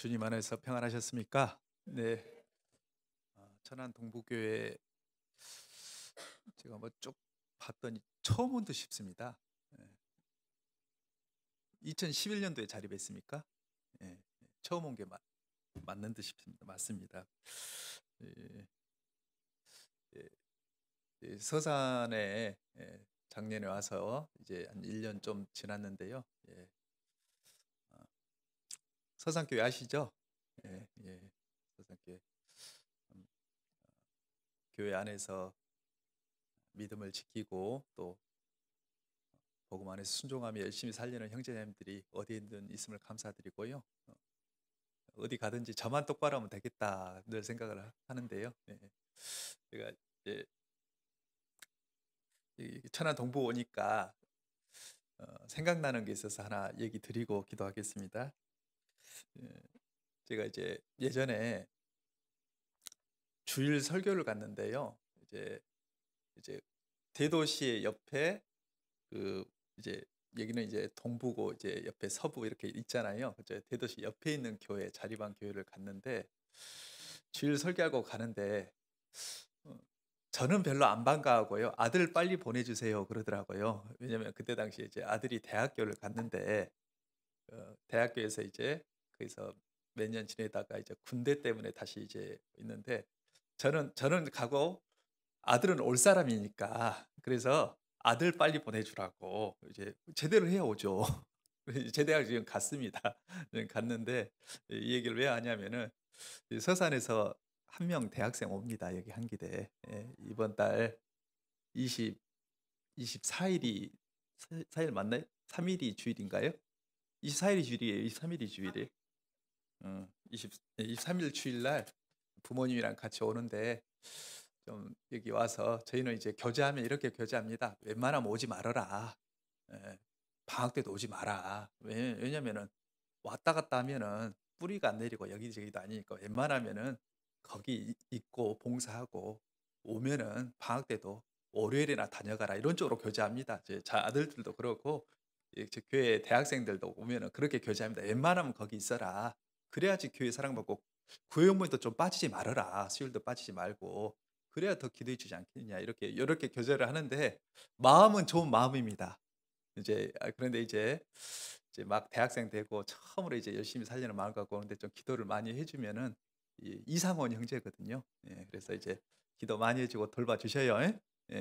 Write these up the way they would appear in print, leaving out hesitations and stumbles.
주님 안에서 평안하셨습니까? 네. 천안 동부교회 제가 뭐 쭉 봤더니 처음 온 듯 싶습니다. 2011년도에 자립했습니까? 예, 처음 온 게 맞는 듯 싶습니다. 맞습니다. 예, 예, 서산에 작년에 와서 이제 한 1년 좀 지났는데요. 어, 서산교회 아시죠? 서산교회. 음, 교회 안에서 믿음을 지키고 또 복음 안에서 순종하며 열심히 살리는 형제자매들이 어디에든 있음을 감사드리고요. 어디 가든지 저만 똑바로 하면 되겠다 늘 생각을 하는데요. 제가 이제 천안 동부 오니까 생각나는 게 있어서 하나 얘기 드리고 기도하겠습니다. 예, 제가 이제 예전에 주일 설교를 갔는데요. 이제 대도시 옆에 그 이제 여기는 이제 동부고 이제 옆에 서부 이렇게 있잖아요. 그죠? 대도시 옆에 있는 교회 자립한 교회를 갔는데 주일 설교하고 가는데 어, 저는 별로 안 반가워하고요. 아들 빨리 보내주세요 그러더라고요. 왜냐면 그때 당시에 이제 아들이 대학교를 갔는데 대학교에서 이제 거기서 몇 년 지내다가 이제 군대 때문에 다시 이제 있는데 저는 가고 아들은 올 사람이니까 그래서 아들 빨리 보내주라고 이제 제대로 해오죠. 제대하고 지금 갔습니다. 지금 갔는데 이 얘기를 왜 하냐면은 이 서산에서 한 명 대학생 옵니다. 여기 한기대. 이번 달 20, 24일이 4일 맞나요? 3일이 주일인가요? 24일이 주일이에요. 23일이 주일이에요. 23일 주일날 부모님이랑 같이 오는데 좀 여기 와서 저희는 이제 교제하면 이렇게 교제합니다. 웬만하면 오지 말아라. 예, 방학 때도 오지 마라. 왜냐면은 왔다 갔다 하면은 뿌리가 안 내리고 여기저기도 아니니까 웬만하면은 거기 있고 봉사하고 오면은 방학 때도 월요일이나 다녀가라 이런 쪽으로 교제합니다. 제 아들들도 그렇고 제 교회 대학생들도 오면은 그렇게 교제합니다. 웬만하면 거기 있어라. 그래야지 교회 사랑받고 구역문도 좀 빠지지 말아라. 수요일도 빠지지 말고 그래야 더 기도해 주지 않겠느냐 이렇게 교제를 하는데 마음은 좋은 마음입니다. 그런데 이제 막 대학생 되고 처음으로 이제 열심히 살려는 마음 갖고 오는데 좀 기도를 많이 해주면은 이상원 형제거든요. 그래서 이제 기도 많이 해주고 돌봐주셔요.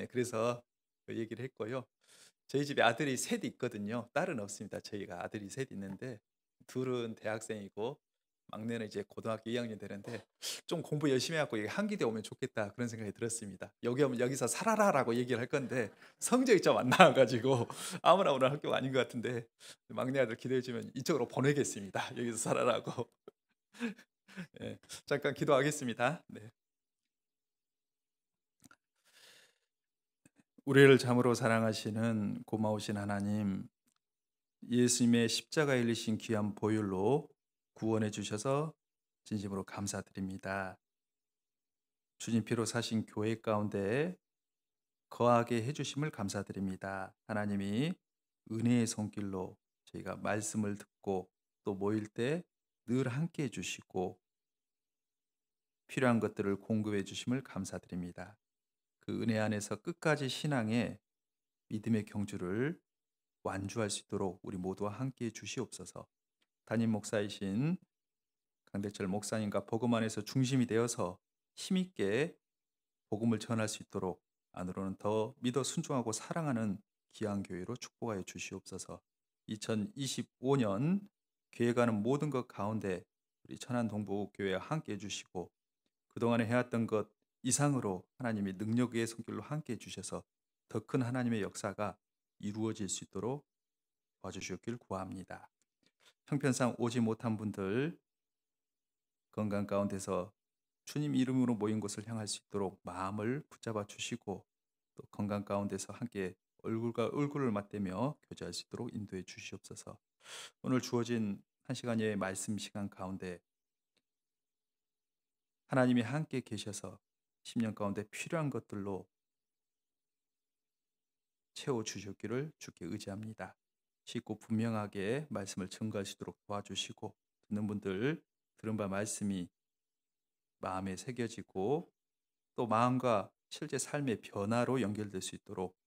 그래서 그 얘기를 했고요. 저희 집에 아들이 셋 있거든요. 딸은 없습니다. 저희가 아들이 셋 있는데 둘은 대학생이고 막내는 이제 고등학교 2학년 되는데 좀 공부 열심히 해갖고 여기 한기대 오면 좋겠다 그런 생각이 들었습니다. 여기 오면 여기서 살아라라고 얘기를 할 건데 성적이 좀 안 나와가지고 아무나 오는 학교가 아닌 것 같은데 막내 아들 기대해주면 이쪽으로 보내겠습니다. 여기서 살아라고. 잠깐 기도하겠습니다. 네. 우리를 참으로 사랑하시는 고마우신 하나님, 예수님의 십자가에 흘리신 귀한 보혈로 구원해 주셔서 진심으로 감사드립니다. 주님 피로 사신 교회 가운데 거하게 해주심을 감사드립니다. 하나님이 은혜의 손길로 저희가 말씀을 듣고 또 모일 때 늘 함께 해주시고 필요한 것들을 공급해 주심을 감사드립니다. 그 은혜 안에서 끝까지 신앙의 믿음의 경주를 완주할 수 있도록 우리 모두와 함께 해 주시옵소서. 담임 목사이신 강대철 목사님과 복음 안에서 중심이 되어서 힘있게 복음을 전할 수 있도록 안으로는 더 믿어 순종하고 사랑하는 귀한 교회로 축복하여 주시옵소서. 2025년 계획하는 모든 것 가운데 우리 천안 동부 교회와 함께 해주시고 그동안에 해왔던 것 이상으로 하나님의 능력의 손길로 함께 해주셔서 더 큰 하나님의 역사가 이루어질 수 있도록 도와주시길 구합니다. 형편상 오지 못한 분들 건강 가운데서 주님 이름으로 모인 곳을 향할 수 있도록 마음을 붙잡아 주시고 또 건강 가운데서 함께 얼굴과 얼굴을 맞대며 교제할 수 있도록 인도해 주시옵소서. 오늘 주어진 한 시간여의 말씀 시간 가운데 하나님이 함께 계셔서 10년 가운데 필요한 것들로 채워 주셨기를 주께 의지합니다. 쉽고 분명하게 말씀을 증거할 수 있도록 도와주시고 듣는 분들 들은 바 말씀이 마음에 새겨지고 또 마음과 실제 삶의 변화로 연결될 수 있도록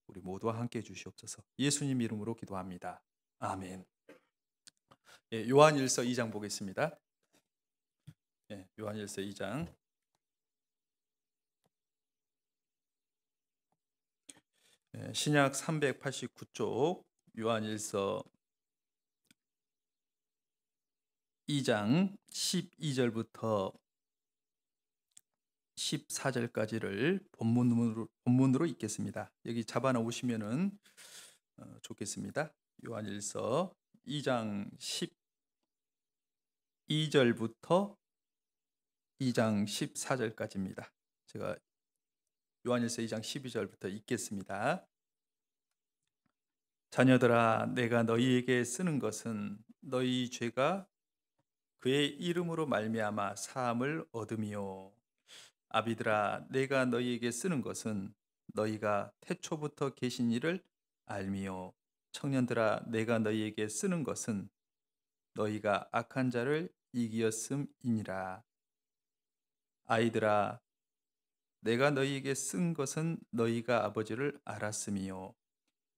우리 모두와 함께 해 주시옵소서. 예수님 이름으로 기도합니다. 아멘. 요한일서 2장 보겠습니다. 요한일서 2장. 신약 389쪽 요한일서 2장 12절부터 14절까지를 본문으로 읽겠습니다. 여기 잡아 놓으시면은 좋겠습니다. 요한일서 2장 12절부터 2장 14절까지입니다. 제가 요한일서 2장 12절부터 읽겠습니다. 자녀들아, 내가 너희에게 쓰는 것은 너희 죄가 그의 이름으로 말미암아 사함을 얻음이요. 아비들아, 내가 너희에게 쓰는 것은 너희가 태초부터 계신 이를 알미요. 청년들아, 내가 너희에게 쓰는 것은 너희가 악한 자를 이기었음이니라. 아이들아, 내가 너희에게 쓴 것은 너희가 아버지를 알았음이요.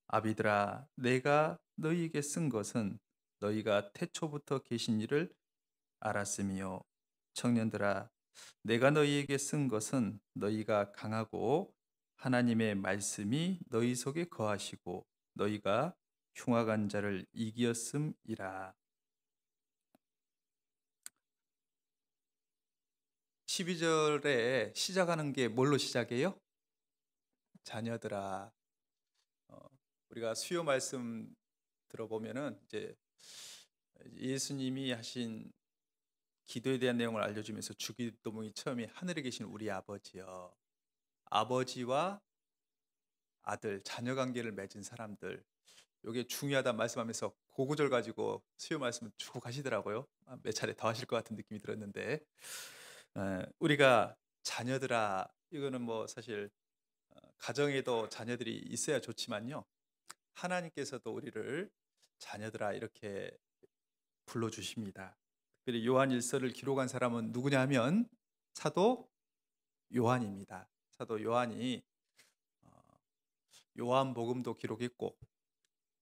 아비들아, 내가 너희에게 쓴 것은 너희가 태초부터 계신 이를 알았음이요. 청년들아, 내가 너희에게 쓴 것은 너희가 강하고 하나님의 말씀이 너희 속에 거하시고 너희가 흉악한 자를 이기었음이라. 12절에 시작하는 게 뭘로 시작해요? 자녀들아. 우리가 수요 말씀 들어보면은 이제 예수님이 하신 기도에 대한 내용을 알려주면서 주기도문이 처음에 하늘에 계신 우리 아버지여. 아버지와 아들, 자녀 관계를 맺은 사람들, 이게 중요하다 말씀하면서 그 구절 가지고 수요 말씀을 쭉 하시더라고요. 몇 차례 더 하실 것 같은 느낌이 들었는데, 우리가 자녀들아, 이거는 뭐 사실 가정에도 자녀들이 있어야 좋지만요, 하나님께서도 우리를 자녀들아 이렇게 불러주십니다. 특별히 요한일서를 기록한 사람은 누구냐 하면 사도 요한입니다. 사도 요한이 요한복음도 기록했고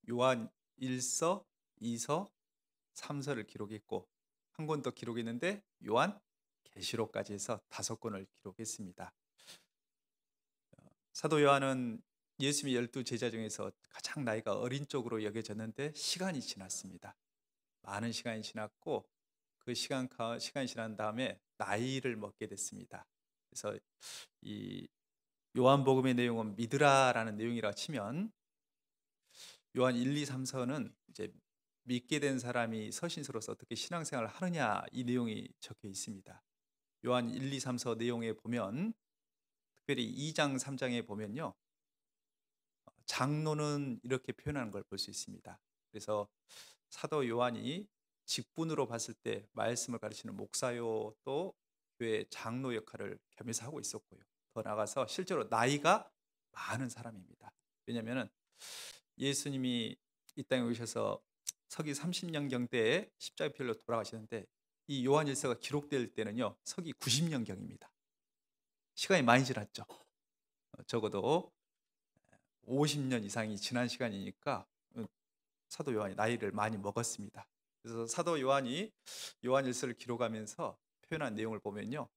요한 1서, 2서, 3서를 기록했고 한 권 더 기록했는데 요한 계시록까지 해서 5권을 기록했습니다. 사도 요한은 예수님의 12 제자 중에서 가장 나이가 어린 쪽으로 여겨졌는데 시간이 지났습니다. 많은 시간이 지났고 그 시간이 지난 다음에 나이를 먹게 됐습니다. 그래서 이 요한복음의 내용은 믿으라라는 내용이라 치면 요한 1, 2, 3서는 이제 믿게 된 사람이 서신서로서 어떻게 신앙생활을 하느냐 이 내용이 적혀 있습니다. 요한 1, 2, 3서 내용에 보면 특별히 2장, 3장에 보면요. 장로는 이렇게 표현하는 걸 볼 수 있습니다. 그래서 사도 요한이 직분으로 봤을 때 말씀을 가르치는 목사요 또 교회 장로 역할을 겸해서 하고 있었고요. 더 나아가서 실제로 나이가 많은 사람입니다. 왜냐하면 예수님이 이 땅에 오셔서 서기 30년경 때에 십자가 별로 돌아가시는데 이 요한일서가 기록될 때는요 서기 90년경입니다. 시간이 많이 지났죠. 적어도 50년 이상이 지난 시간이니까 사도 요한이 나이를 많이 먹었습니다. 그래서 사도 요한이 요한일서를 기록하면서 표현한 내용을 보면요,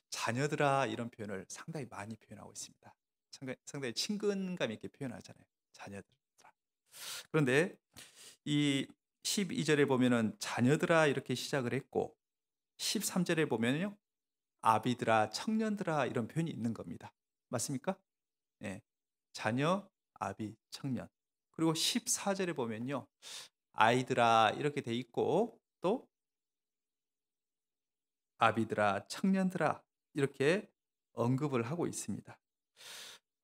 자녀들아 이런 표현을 상당히 많이 표현하고 있습니다. 상당히 친근감 있게 표현하잖아요. 자녀들아. 그런데 이 12절에 보면은 자녀들아 이렇게 시작을 했고 13절에 보면요 아비들아, 청년들아 이런 표현이 있는 겁니다. 맞습니까? 예. 자녀, 아비, 청년. 그리고 14절에 보면요. 아이들아 이렇게 돼 있고 또 아비들아, 청년들아 이렇게 언급을 하고 있습니다.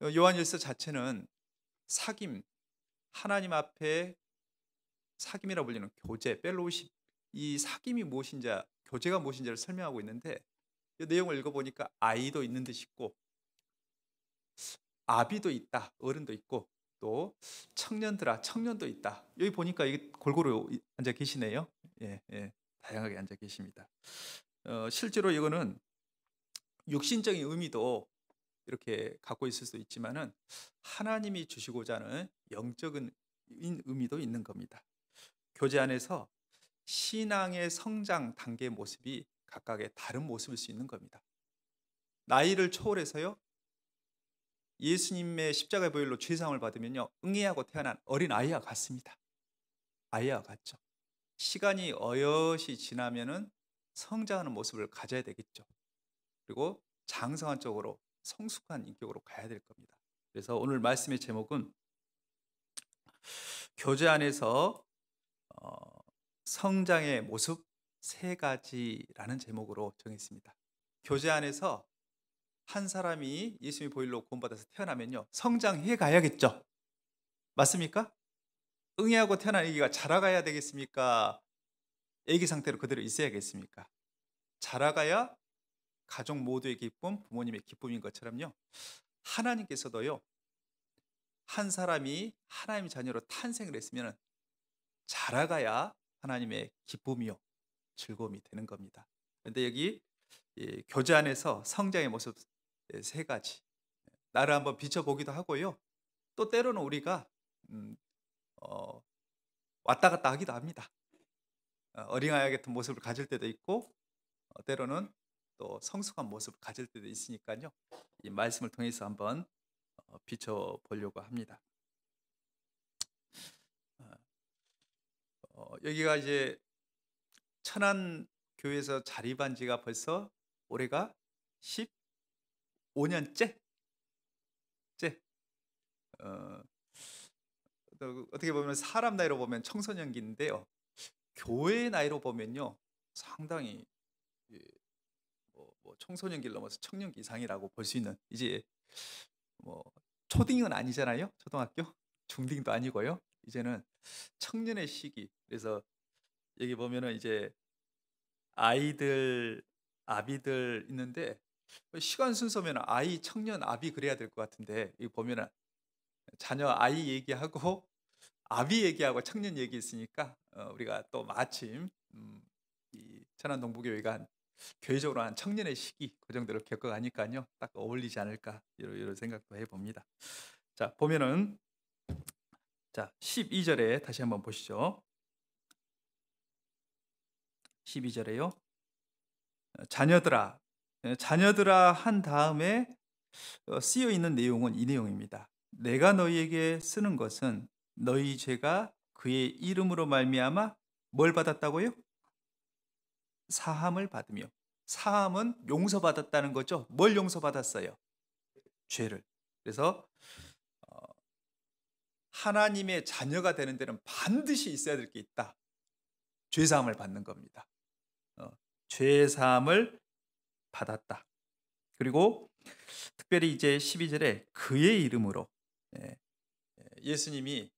요한일서 자체는 사귐, 하나님 앞에 사귐이라 불리는 교제, 펠로우십, 이 사귐이 무엇인지, 교제가 무엇인지를 설명하고 있는데 이 내용을 읽어보니까 아이도 있는 듯 싶고 아비도 있다, 어른도 있고 또 청년들아, 청년도 있다. 여기 보니까 이게 골고루 앉아 계시네요. 예, 예. 다양하게 앉아 계십니다. 실제로 이거는 육신적인 의미도 이렇게 갖고 있을 수 있지만은 하나님이 주시고자 하는 영적인 의미도 있는 겁니다. 교제 안에서 신앙의 성장 단계의 모습이 각각의 다른 모습일 수 있는 겁니다. 나이를 초월해서요, 예수님의 십자가의 보혈로 죄사함을 받으면요, 응애하고 태어난 어린 아이와 같습니다. 아이와 같죠. 시간이 어엿이 지나면은 성장하는 모습을 가져야 되겠죠. 그리고 장성한 쪽으로 성숙한 인격으로 가야 될 겁니다. 그래서 오늘 말씀의 제목은 교제 안에서 성장의 모습 세 가지라는 제목으로 정했습니다. 교제 안에서 한 사람이 예수님의 보혈로 구원받아서 태어나면요, 성장해 가야겠죠. 맞습니까? 응애하고 태어난 아기가 자라가야 되겠습니까? 아기 상태로 그대로 있어야겠습니까? 자라가야 가족 모두의 기쁨, 부모님의 기쁨인 것처럼요, 하나님께서도요, 한 사람이 하나님의 자녀로 탄생을 했으면 자라가야 하나님의 기쁨이요, 즐거움이 되는 겁니다. 그런데 여기 교제 안에서 성장의 모습 세 가지, 나를 한번 비춰보기도 하고요, 또 때로는 우리가 어, 왔다 갔다 하기도 합니다. 어린아이 같은 모습을 가질 때도 있고, 때로는 또 성숙한 모습을 가질 때도 있으니까요, 이 말씀을 통해서 한번 비춰보려고 합니다. 여기가 이제 천안 교회에서 자립한 지가 벌써 올해가 15년째? 어, 어떻게 보면 사람 나이로 보면 청소년기인데요, 교회 나이로 보면요, 상당히 청소년기를 넘어서 청년기 이상이라고 볼 수 있는, 이제 뭐 초딩은 아니잖아요. 초등학교 중딩도 아니고요. 이제는 청년의 시기. 그래서 여기 보면은 이제 아이들, 아비들 있는데, 시간 순서면 아이, 청년, 아비 그래야 될 것 같은데, 이 보면은 자녀 아이 얘기하고 아비 얘기하고 청년 얘기 있으니까 우리가 또 마침 이 천안 동부교회가 교회적으로 한 청년의 시기 그 정도를 겪어가니까요, 딱 어울리지 않을까 이런 생각도 해봅니다. 자, 보면은 자 12절에 다시 한번 보시죠. 12절에요. 자녀들아 한 다음에 쓰여 있는 내용은 이 내용입니다. 내가 너희에게 쓰는 것은 너희 죄가 그의 이름으로 말미암아 뭘 받았다고요? 사함을 받으며. 사함은 용서받았다는 거죠. 뭘 용서받았어요? 죄를. 그래서 하나님의 자녀가 되는 데는 반드시 있어야 될 게 있다. 죄사함을 받는 겁니다. 죄사함을 받았다. 그리고 특별히 이제 12절에 그의 이름으로, 예수님이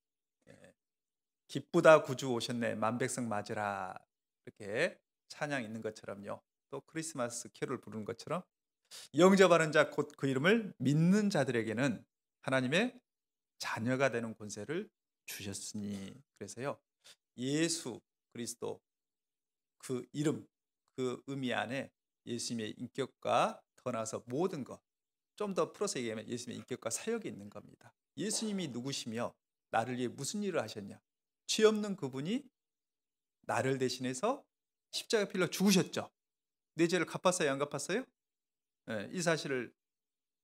기쁘다 구주 오셨네 만백성 맞으라 이렇게 찬양 있는 것처럼요, 또 크리스마스 캐롤 부르는 것처럼 영접하는 자 곧 그 이름을 믿는 자들에게는 하나님의 자녀가 되는 권세를 주셨으니. 그래서요, 예수 그리스도 그 이름, 그 의미 안에 예수님의 인격과 더 나아서 모든 것, 좀 더 풀어서 얘기하면 예수님의 인격과 사역이 있는 겁니다. 예수님이 누구시며 나를 위해 무슨 일을 하셨냐? 죄 없는 그분이 나를 대신해서 십자가 필러 죽으셨죠. 내 죄를 갚았어요, 안 갚았어요? 이 사실을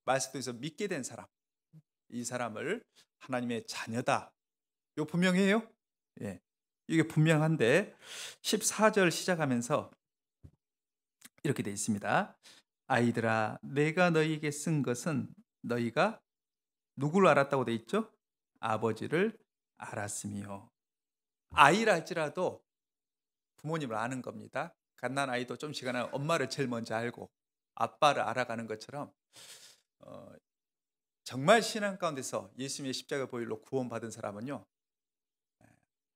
말씀 통해서 믿게 된 사람, 이 사람을 하나님의 자녀다, 이거 분명해요. 이게 분명한데 14절 시작하면서 이렇게 돼 있습니다. 아이들아, 내가 너희에게 쓴 것은 너희가 누구를 알았다고 돼 있죠? 아버지를 알았으며. 아이라 할지라도 부모님을 아는 겁니다. 갓난 아이도 좀 시간은 엄마를 제일 먼저 알고 아빠를 알아가는 것처럼 정말 신앙 가운데서 예수님의 십자가 보혈로 구원받은 사람은요,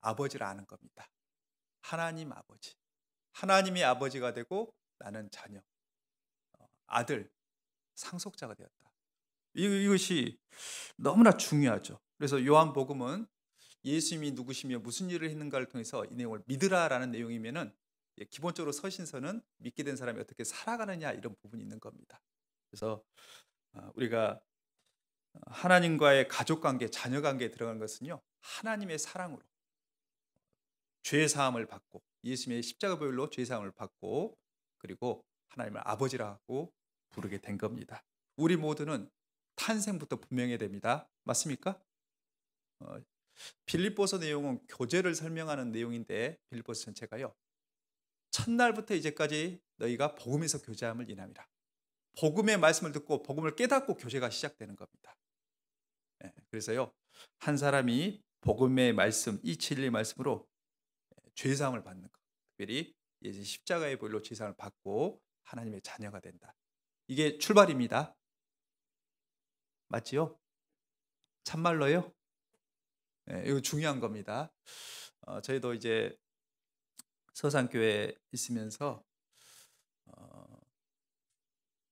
아버지를 아는 겁니다. 하나님 아버지. 하나님이 아버지가 되고 나는 자녀, 아들, 상속자가 되었다. 이것이 너무나 중요하죠. 그래서 요한복음은 예수님이 누구시며 무슨 일을 했는가를 통해서 이 내용을 믿으라라는 내용이면은 기본적으로 서신서는 믿게 된 사람이 어떻게 살아가느냐 이런 부분이 있는 겁니다. 그래서 우리가 하나님과의 가족 관계, 자녀 관계에 들어간 것은요. 하나님의 사랑으로 죄 사함을 받고 예수님의 십자가 보혈로 죄 사함을 받고 그리고 하나님을 아버지라고 부르게 된 겁니다. 우리 모두는 탄생부터 분명해야 됩니다. 맞습니까? 어, 빌립보서 내용은 교제를 설명하는 내용인데 빌립보서 전체가요. 첫날부터 이제까지 너희가 복음에서 교제함을 인함이라. 복음의 말씀을 듣고 복음을 깨닫고 교제가 시작되는 겁니다. 그래서요. 한 사람이 복음의 말씀, 이 진리의 말씀으로 죄사함을 받는 것. 특별히 이제 십자가의 보혈로 죄사함을 받고 하나님의 자녀가 된다. 이게 출발입니다. 맞지요? 참말로요? 이거 중요한 겁니다. 저희도 이제 서산교회에 있으면서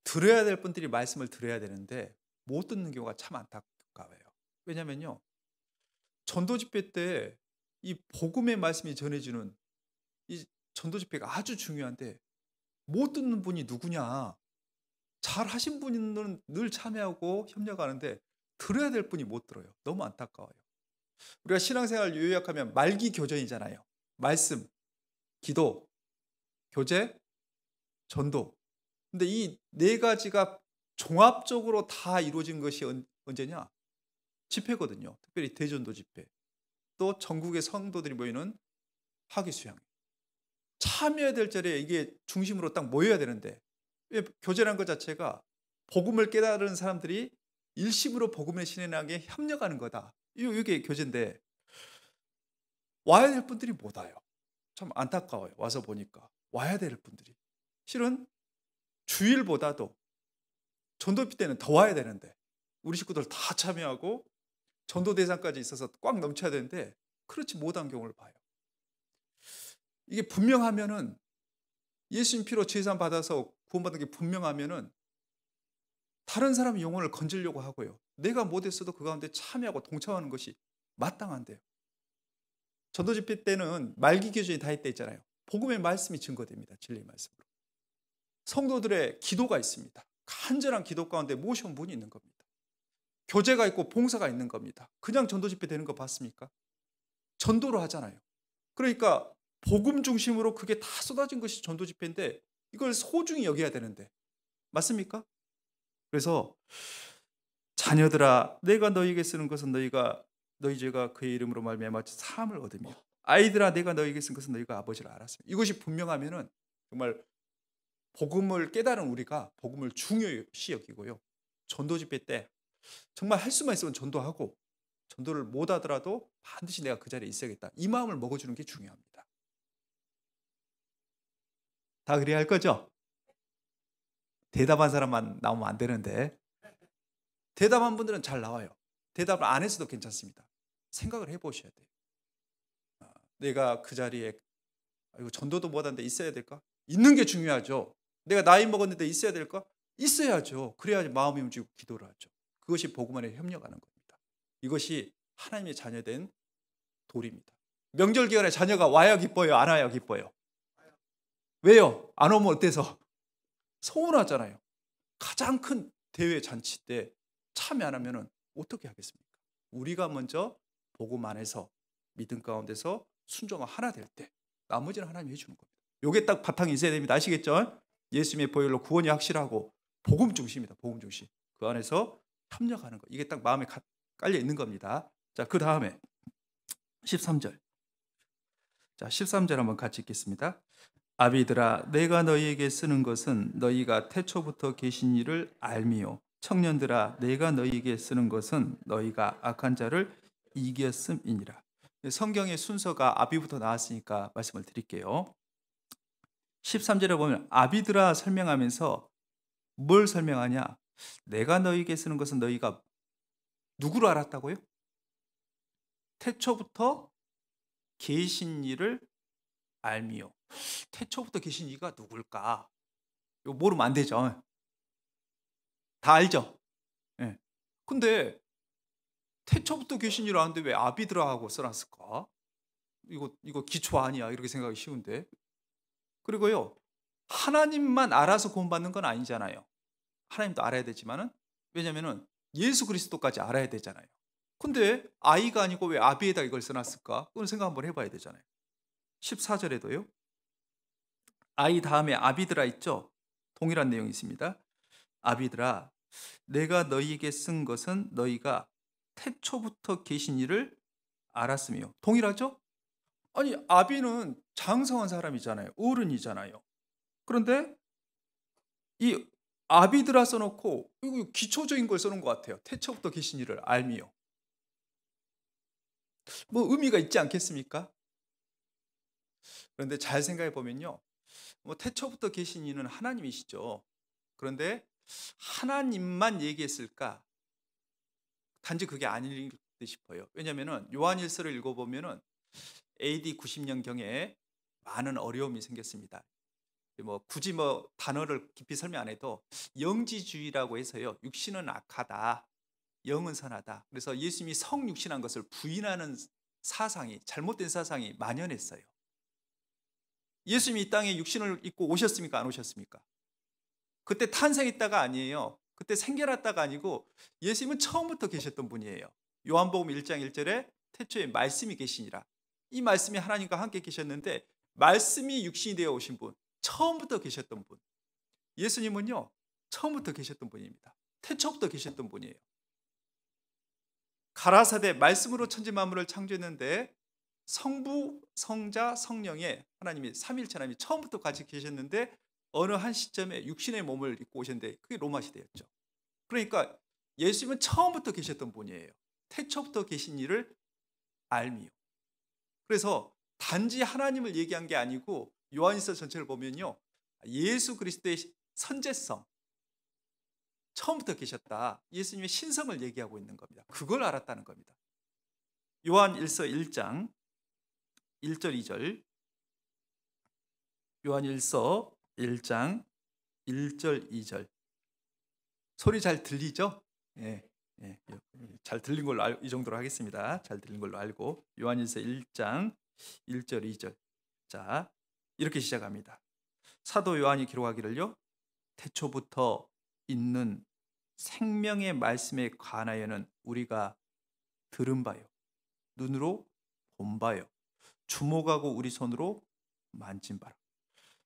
들어야 될 분들이 말씀을 들어야 되는데 못 듣는 경우가 참 안타까워요. 왜냐면요. 전도 집회 때 이 복음의 말씀이 전해지는 이 전도 집회가 아주 중요한데 못 듣는 분이 누구냐? 잘 하신 분은 늘 참여하고 협력하는데 들어야 될 분이 못 들어요. 너무 안타까워요. 우리가 신앙생활 요약하면 말기 교전이잖아요. 말씀, 기도, 교제, 전도. 근데 이 네 가지가 종합적으로 다 이루어진 것이 언제냐? 집회거든요. 특별히 대전도 집회. 또 전국의 성도들이 모이는 학위수양. 참여해야 될 자리에 이게 중심으로 딱 모여야 되는데 교제라는 것 자체가 복음을 깨달은 사람들이 일심으로 복음의 신앙에 협력하는 거다. 이게 교제인데 와야 될 분들이 못 와요. 참 안타까워요. 와서 보니까 와야 될 분들이 실은 주일보다도 전도비 때는 더 와야 되는데 우리 식구들 다 참여하고 전도 대상까지 있어서 꽉 넘쳐야 되는데 그렇지 못한 경우를 봐요. 이게 분명하면은 예수님 피로 죄사함 받아서 구원받은 게 분명하면은 다른 사람의 영혼을 건지려고 하고요. 내가 못했어도 그 가운데 참여하고 동참하는 것이 마땅한데요. 전도 집회 때는 말기 교전이 다 있다 있잖아요. 복음의 말씀이 증거됩니다. 진리의 말씀으로. 성도들의 기도가 있습니다. 간절한 기도 가운데 모셔온 분이 있는 겁니다. 교제가 있고 봉사가 있는 겁니다. 그냥 전도 집회 되는 거 봤습니까? 전도로 하잖아요. 그러니까 복음 중심으로 그게 다 쏟아진 것이 전도 집회인데 이걸 소중히 여겨야 되는데 맞습니까? 그래서 자녀들아 내가 너희에게 쓰는 것은 너희 죄가 그의 이름으로 말미암아 사함을 얻으며 아이들아 내가 너희에게 쓴 것은 너희가 아버지를 알았으며 이것이 분명하면은 정말 복음을 깨달은 우리가 복음을 중요시 여기고요. 전도 집회 때 정말 할 수만 있으면 전도하고 전도를 못 하더라도 반드시 내가 그 자리에 있어야겠다. 이 마음을 먹어주는 게 중요합니다. 다 그래야 할 거죠? 대답한 사람만 나오면 안 되는데 대답한 분들은 잘 나와요. 대답을 안 했어도 괜찮습니다. 생각을 해보셔야 돼요. 내가 그 자리에 전도도 못하는데 있어야 될까? 있는 게 중요하죠. 내가 나이 먹었는데 있어야 될까? 있어야죠. 그래야지 마음이 움직이고 기도를 하죠. 그것이 복음 안에 협력하는 겁니다. 이것이 하나님의 자녀된 도리입니다. 명절 기간에 자녀가 와야 기뻐요? 안 와야 기뻐요? 왜요? 안 오면 어때서? 서운하잖아요. 가장 큰 대회 잔치 때 참여 안 하면 어떻게 하겠습니까? 우리가 먼저 복음 안에서 믿음 가운데서 순종을 하나 될 때 나머지는 하나님이 해주는 겁니다. 이게 딱 바탕이 있어야 됩니다. 아시겠죠? 예수님의 보혈로 구원이 확실하고 복음 중심이다. 복음 중심. 그 안에서 협력하는 거. 이게 딱 마음에 깔려 있는 겁니다. 자, 그 다음에 13절. 자, 13절 한번 같이 읽겠습니다. 아비들아 내가 너희에게 쓰는 것은 너희가 태초부터 계신 이를 알미요 청년들아 내가 너희에게 쓰는 것은 너희가 악한 자를 이겼음이니라. 성경의 순서가 아비부터 나왔으니까 말씀을 드릴게요. 13절에 보면 아비들아 설명하면서 뭘 설명하냐? 내가 너희에게 쓰는 것은 너희가 누구를 알았다고요? 태초부터 계신 이를 알미요. 태초부터 계신 이가 누굴까? 이거 모르면 안 되죠. 다 알죠? 예. 근데 태초부터 계신 이를 아는데 왜 아비드라 하고 써놨을까? 이거 기초 아니야? 이렇게 생각하기 쉬운데 그리고요, 하나님만 알아서 구원받는 건 아니잖아요. 하나님도 알아야 되지만은, 왜냐면은 예수 그리스도까지 알아야 되잖아요. 근데 아이가 아니고 왜 아비에다 이걸 써놨을까? 그건 생각 한번 해봐야 되잖아요. 14절에도요. 아이 다음에 아비드라 있죠? 동일한 내용이 있습니다. 아비드라, 내가 너희에게 쓴 것은 너희가 태초부터 계신 이를 알았으며. 동일하죠? 아니, 아비는 장성한 사람이잖아요. 어른이잖아요. 그런데 이 아비드라 써놓고 이거 기초적인 걸 써놓은 것 같아요. 태초부터 계신 이를 알미요. 뭐 의미가 있지 않겠습니까? 그런데 잘 생각해 보면요, 뭐 태초부터 계신 이는 하나님이시죠. 그런데 하나님만 얘기했을까? 단지 그게 아닐 듯 싶어요. 왜냐하면 요한일서를 읽어보면은 AD 90년경에 많은 어려움이 생겼습니다. 뭐 굳이 뭐 단어를 깊이 설명 안 해도 영지주의라고 해서요, 육신은 악하다, 영은 선하다. 그래서 예수님이 성육신한 것을 부인하는 사상이, 잘못된 사상이 만연했어요. 예수님이 이 땅에 육신을 입고 오셨습니까? 안 오셨습니까? 그때 탄생했다가 아니에요. 그때 생겨났다가 아니고 예수님은 처음부터 계셨던 분이에요. 요한복음 1장 1절에 태초에 말씀이 계시니라. 이 말씀이 하나님과 함께 계셨는데, 말씀이 육신이 되어 오신 분, 처음부터 계셨던 분. 예수님은요, 처음부터 계셨던 분입니다. 태초부터 계셨던 분이에요. 가라사대 말씀으로 천지 만물을 창조했는데, 성부, 성자, 성령의 하나님이 삼위일체 하나님이 처음부터 같이 계셨는데 어느 한 시점에 육신의 몸을 입고 오셨는데, 그게 로마 시대였죠. 그러니까 예수님은 처음부터 계셨던 분이에요. 태초부터 계신 이를 알미요. 그래서 단지 하나님을 얘기한 게 아니고 요한일서 전체를 보면요, 예수 그리스도의 선제성, 처음부터 계셨다, 예수님의 신성을 얘기하고 있는 겁니다. 그걸 알았다는 겁니다. 요한일서 1장 1절 2절, 요한일서 1장 1절 2절. 소리 잘 들리죠? 예, 예, 잘 들린 걸로 이 정도로 하겠습니다. 잘 들린 걸로 알고, 요한일서 1장 1절 2절. 자, 이렇게 시작합니다. 사도 요한이 기록하기를요, 태초부터 있는 생명의 말씀에 관하여는 우리가 들은 바요, 눈으로 본 바요, 주목하고 우리 손으로 만진 바라.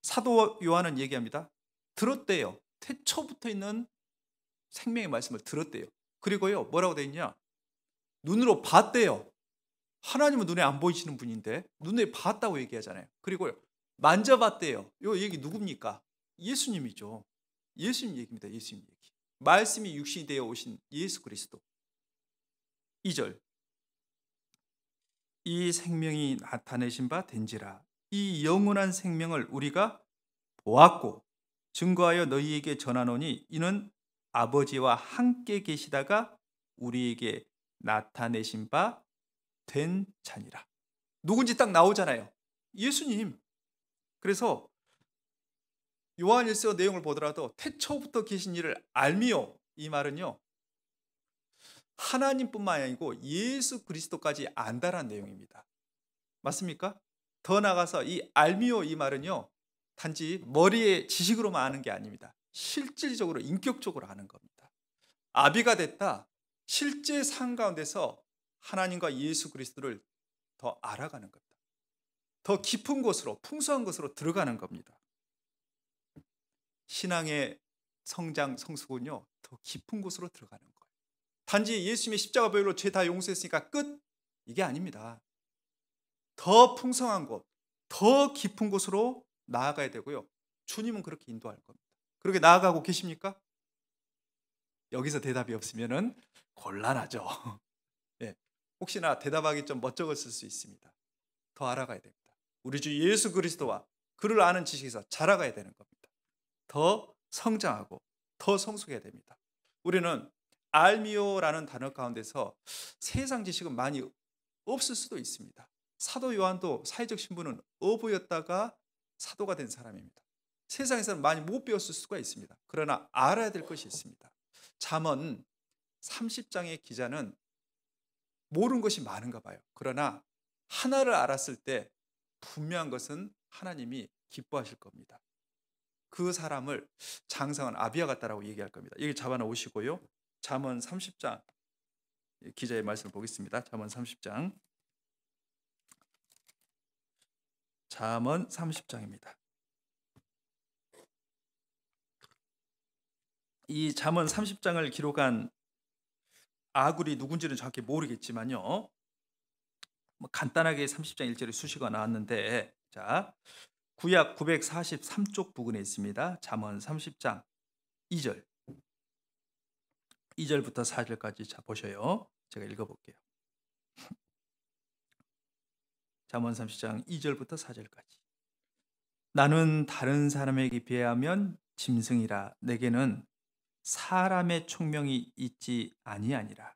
사도 요한은 얘기합니다. 들었대요. 태초부터 있는 생명의 말씀을 들었대요. 그리고요, 뭐라고 돼 있냐? 눈으로 봤대요. 하나님은 눈에 안 보이시는 분인데 눈에 봤다고 얘기하잖아요. 그리고요, 만져봤대요. 이 얘기 누굽니까? 예수님이죠. 예수님 얘기입니다. 예수님 얘기. 말씀이 육신이 되어 오신 예수 그리스도. 2절. 이 생명이 나타내신 바 된지라. 이 영원한 생명을 우리가 보았고 증거하여 너희에게 전하노니 이는 아버지와 함께 계시다가 우리에게 나타내신 바 된 자니라. 누군지 딱 나오잖아요. 예수님. 그래서 요한일서 내용을 보더라도 태초부터 계신 이를 알미요, 이 말은요, 하나님뿐만 아니고 예수 그리스도까지 안다라는 내용입니다. 맞습니까? 더 나아가서 이 알미요, 이 말은요, 단지 머리의 지식으로만 아는 게 아닙니다. 실질적으로, 인격적으로 아는 겁니다. 아비가 됐다, 실제 삶 가운데서 하나님과 예수 그리스도를 더 알아가는 겁니다. 더 깊은 곳으로, 풍성한 곳으로 들어가는 겁니다. 신앙의 성장, 성숙은요, 더 깊은 곳으로 들어가는 거예요. 단지 예수님의 십자가 보혈로 죄 다 용서했으니까 끝, 이게 아닙니다. 더 풍성한 곳, 더 깊은 곳으로 나아가야 되고요, 주님은 그렇게 인도할 겁니다. 그렇게 나아가고 계십니까? 여기서 대답이 없으면 곤란하죠. 네. 혹시나 대답하기 좀 멋쩍었을 수 있습니다. 더 알아가야 됩니다. 우리 주 예수 그리스도와 그를 아는 지식에서 자라가야 되는 겁니다. 더 성장하고 더 성숙해야 됩니다. 우리는 알미오라는 단어 가운데서 세상 지식은 많이 없을 수도 있습니다. 사도 요한도 사회적 신분은 어부였다가 사도가 된 사람입니다. 세상에서는 많이 못 배웠을 수가 있습니다. 그러나 알아야 될 것이 있습니다. 잠언 30장의 기자는 모르는 것이 많은가 봐요. 그러나 하나를 알았을 때 분명한 것은 하나님이 기뻐하실 겁니다. 그 사람을 장성한 아비와 같다라고 얘기할 겁니다. 여기 잡아 놓으시고요. 잠언 30장 기자의 말씀을 보겠습니다. 잠언 30장. 잠언 30장입니다. 이 잠언 30장을 기록한 아굴이 누군지는 정확히 모르겠지만요. 뭐 간단하게 30장 1절에 수식어가 나왔는데, 자, 구약 943쪽 부근에 있습니다. 잠언 30장 2절. 2절부터 4절까지 자 보셔요. 제가 읽어볼게요. 잠언 30장 2절부터 4절까지. 나는 다른 사람에게 비하면 짐승이라. 내게는 사람의 총명이 있지 아니하니라.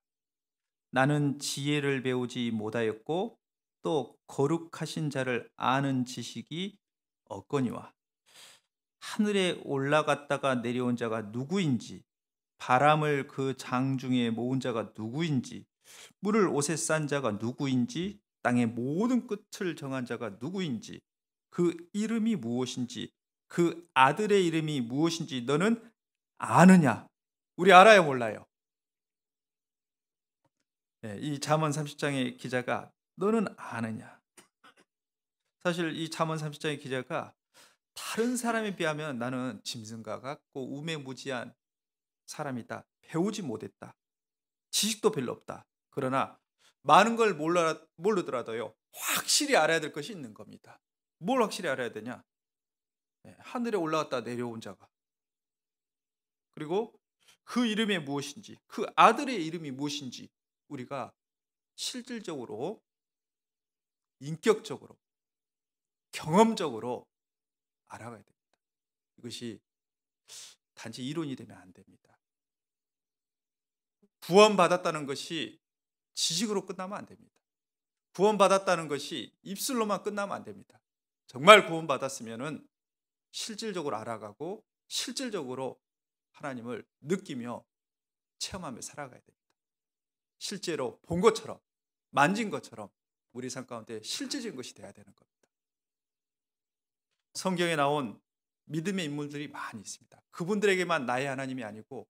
나는 지혜를 배우지 못하였고 또 거룩하신 자를 아는 지식이 없거니와. 하늘에 올라갔다가 내려온 자가 누구인지, 바람을 그 장중에 모은 자가 누구인지, 물을 옷에 싼 자가 누구인지, 땅의 모든 끝을 정한 자가 누구인지, 그 이름이 무엇인지, 그 아들의 이름이 무엇인지 너는 아느냐? 우리 알아요, 몰라요? 네, 이 잠언 30장의 기자가 너는 아느냐? 사실 이 잠언 30장의 기자가 다른 사람에 비하면 나는 짐승과 같고 우매무지한 사람이다. 배우지 못했다. 지식도 별로 없다. 그러나 많은 걸 모르더라도요. 확실히 알아야 될 것이 있는 겁니다. 뭘 확실히 알아야 되냐? 네, 하늘에 올라갔다 내려온 자가. 그리고 그 이름이 무엇인지, 그 아들의 이름이 무엇인지 우리가 실질적으로, 인격적으로, 경험적으로 알아가야 됩니다. 이것이 단지 이론이 되면 안 됩니다. 구원받았다는 것이 지식으로 끝나면 안 됩니다. 구원받았다는 것이 입술로만 끝나면 안 됩니다. 정말 구원받았으면은 실질적으로 알아가고 실질적으로 하나님을 느끼며 체험하며 살아가야 됩니다. 실제로 본 것처럼, 만진 것처럼 우리 삶 가운데 실제적인 것이 돼야 되는 겁니다. 성경에 나온 믿음의 인물들이 많이 있습니다. 그분들에게만 나의 하나님이 아니고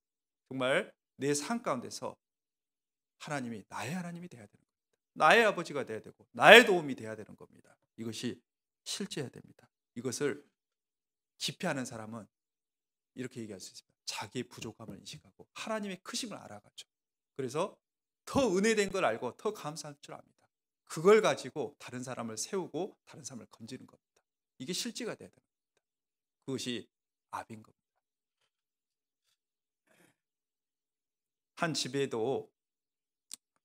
정말 내 삶 가운데서 하나님이 나의 하나님이 돼야 되는 겁니다. 나의 아버지가 돼야 되고 나의 도움이 돼야 되는 겁니다. 이것이 실제해야 됩니다. 이것을 깊이 하는 사람은 이렇게 얘기할 수 있습니다. 자기의 부족함을 인식하고 하나님의 크심을 알아가죠. 그래서 더 은혜된 걸 알고 더 감사할 줄 압니다. 그걸 가지고 다른 사람을 세우고 다른 사람을 건지는 겁니다. 이게 실제가 돼야 됩니다. 그것이 압인 겁니다. 한 집에도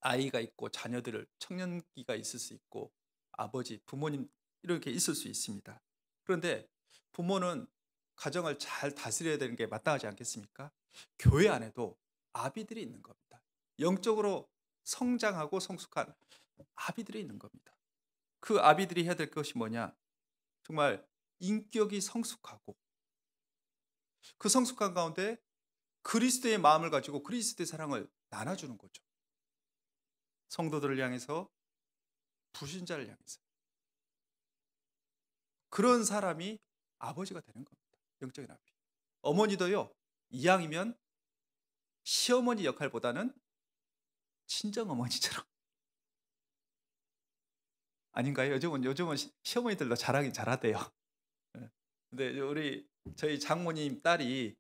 아이가 있고 자녀들을 청년기가 있을 수 있고 아버지, 부모님 이렇게 있을 수 있습니다. 그런데 부모는 가정을 잘 다스려야 되는 게 마땅하지 않겠습니까? 교회 안에도 아비들이 있는 겁니다. 영적으로 성장하고 성숙한 아비들이 있는 겁니다. 그 아비들이 해야 될 것이 뭐냐? 정말 인격이 성숙하고 그 성숙한 가운데 그리스도의 마음을 가지고 그리스도의 사랑을 나눠주는 거죠. 성도들을 향해서, 불신자를 향해서. 그런 사람이 아버지가 되는 겁니다. 영적인 아비. 어머니도요. 이왕이면 시어머니 역할보다는 친정어머니처럼. 아닌가요? 요즘은 시어머니들도 잘하긴 잘하대요. 예. 근데 저희 장모님 딸이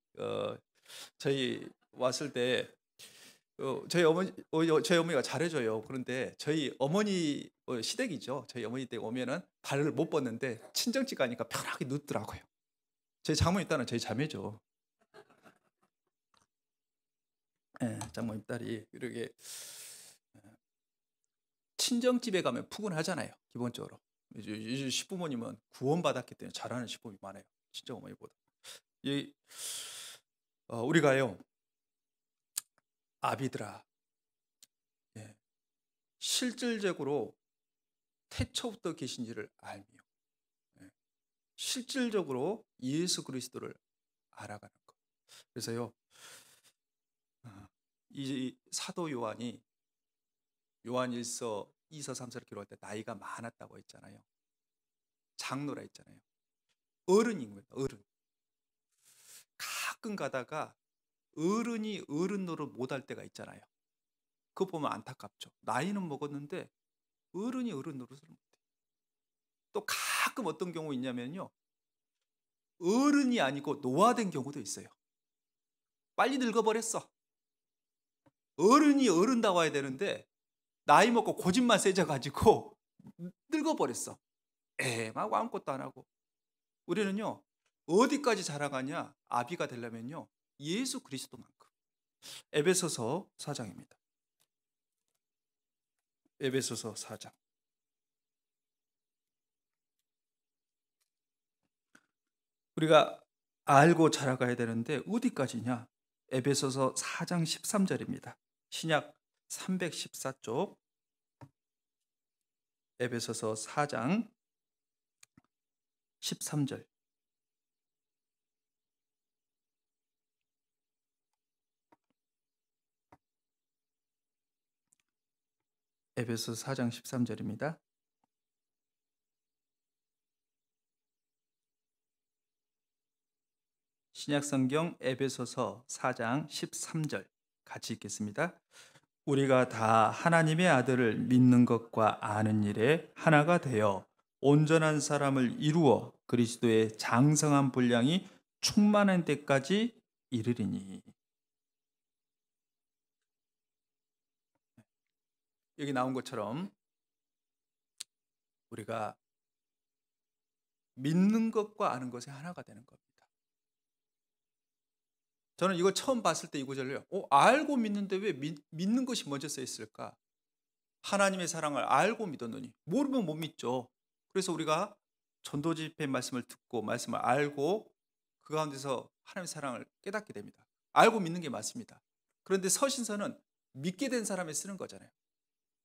저희 왔을 때 저희 어머니가 잘해줘요. 그런데 저희 어머니 시댁이죠. 저희 어머니 댁 오면은 발을 못 뻗는데 친정집 가니까 편하게 눕더라고요. 저희 장모님 딸은 저희 자매죠. 예, 장모님 딸이 이렇게 친정집에 가면 푸근하잖아요. 기본적으로. 이제 시부모님은 구원받았기 때문에 잘하는 시부모님이 많아요. 친정어머니보다. 우리가요. 아비들아. 예, 실질적으로 태초부터 계신지를 알며 실질적으로 예수 그리스도를 알아가는 것. 그래서요. 이 사도 요한이 요한 1서, 2서, 3서를 기록할 때 나이가 많았다고 했잖아요. 장로라 했잖아요. 어른인 거예요. 어른. 가끔 가다가 어른이 어른 노릇 못할 때가 있잖아요. 그거 보면 안타깝죠. 나이는 먹었는데 어른이 어른 노릇을 못해. 또 가끔 어떤 경우 있냐면요. 어른이 아니고 노화된 경우도 있어요. 빨리 늙어버렸어. 어른이 어른다워야 되는데 나이 먹고 고집만 세져가지고 늙어버렸어. 하고 아무것도 안 하고. 우리는요. 어디까지 자라가냐? 아비가 되려면요. 예수 그리스도만큼. 에베소서 4장입니다. 에베소서 4장. 우리가 알고 자라가야 되는데 어디까지냐? 에베소서 4장 13절입니다. 신약 314쪽 에베소서 4장 13절. 에베소서 4장 13절입니다. 신약성경 에베소서 4장 13절 같이 읽겠습니다. 우리가 다 하나님의 아들을 믿는 것과 아는 일에 하나가 되어 온전한 사람을 이루어 그리스도의 장성한 분량이 충만한 때까지 이르리니. 여기 나온 것처럼 우리가 믿는 것과 아는 것이 하나가 되는 겁니다. 저는 이거 처음 봤을 때 이 구절을요. 알고 믿는데 왜 믿는 것이 먼저 써 있을까? 하나님의 사랑을 알고 믿었느니 모르면 못 믿죠. 그래서 우리가 전도 집회 말씀을 듣고 말씀을 알고 그 가운데서 하나님의 사랑을 깨닫게 됩니다. 알고 믿는 게 맞습니다. 그런데 서신서는 믿게 된 사람이 쓰는 거잖아요.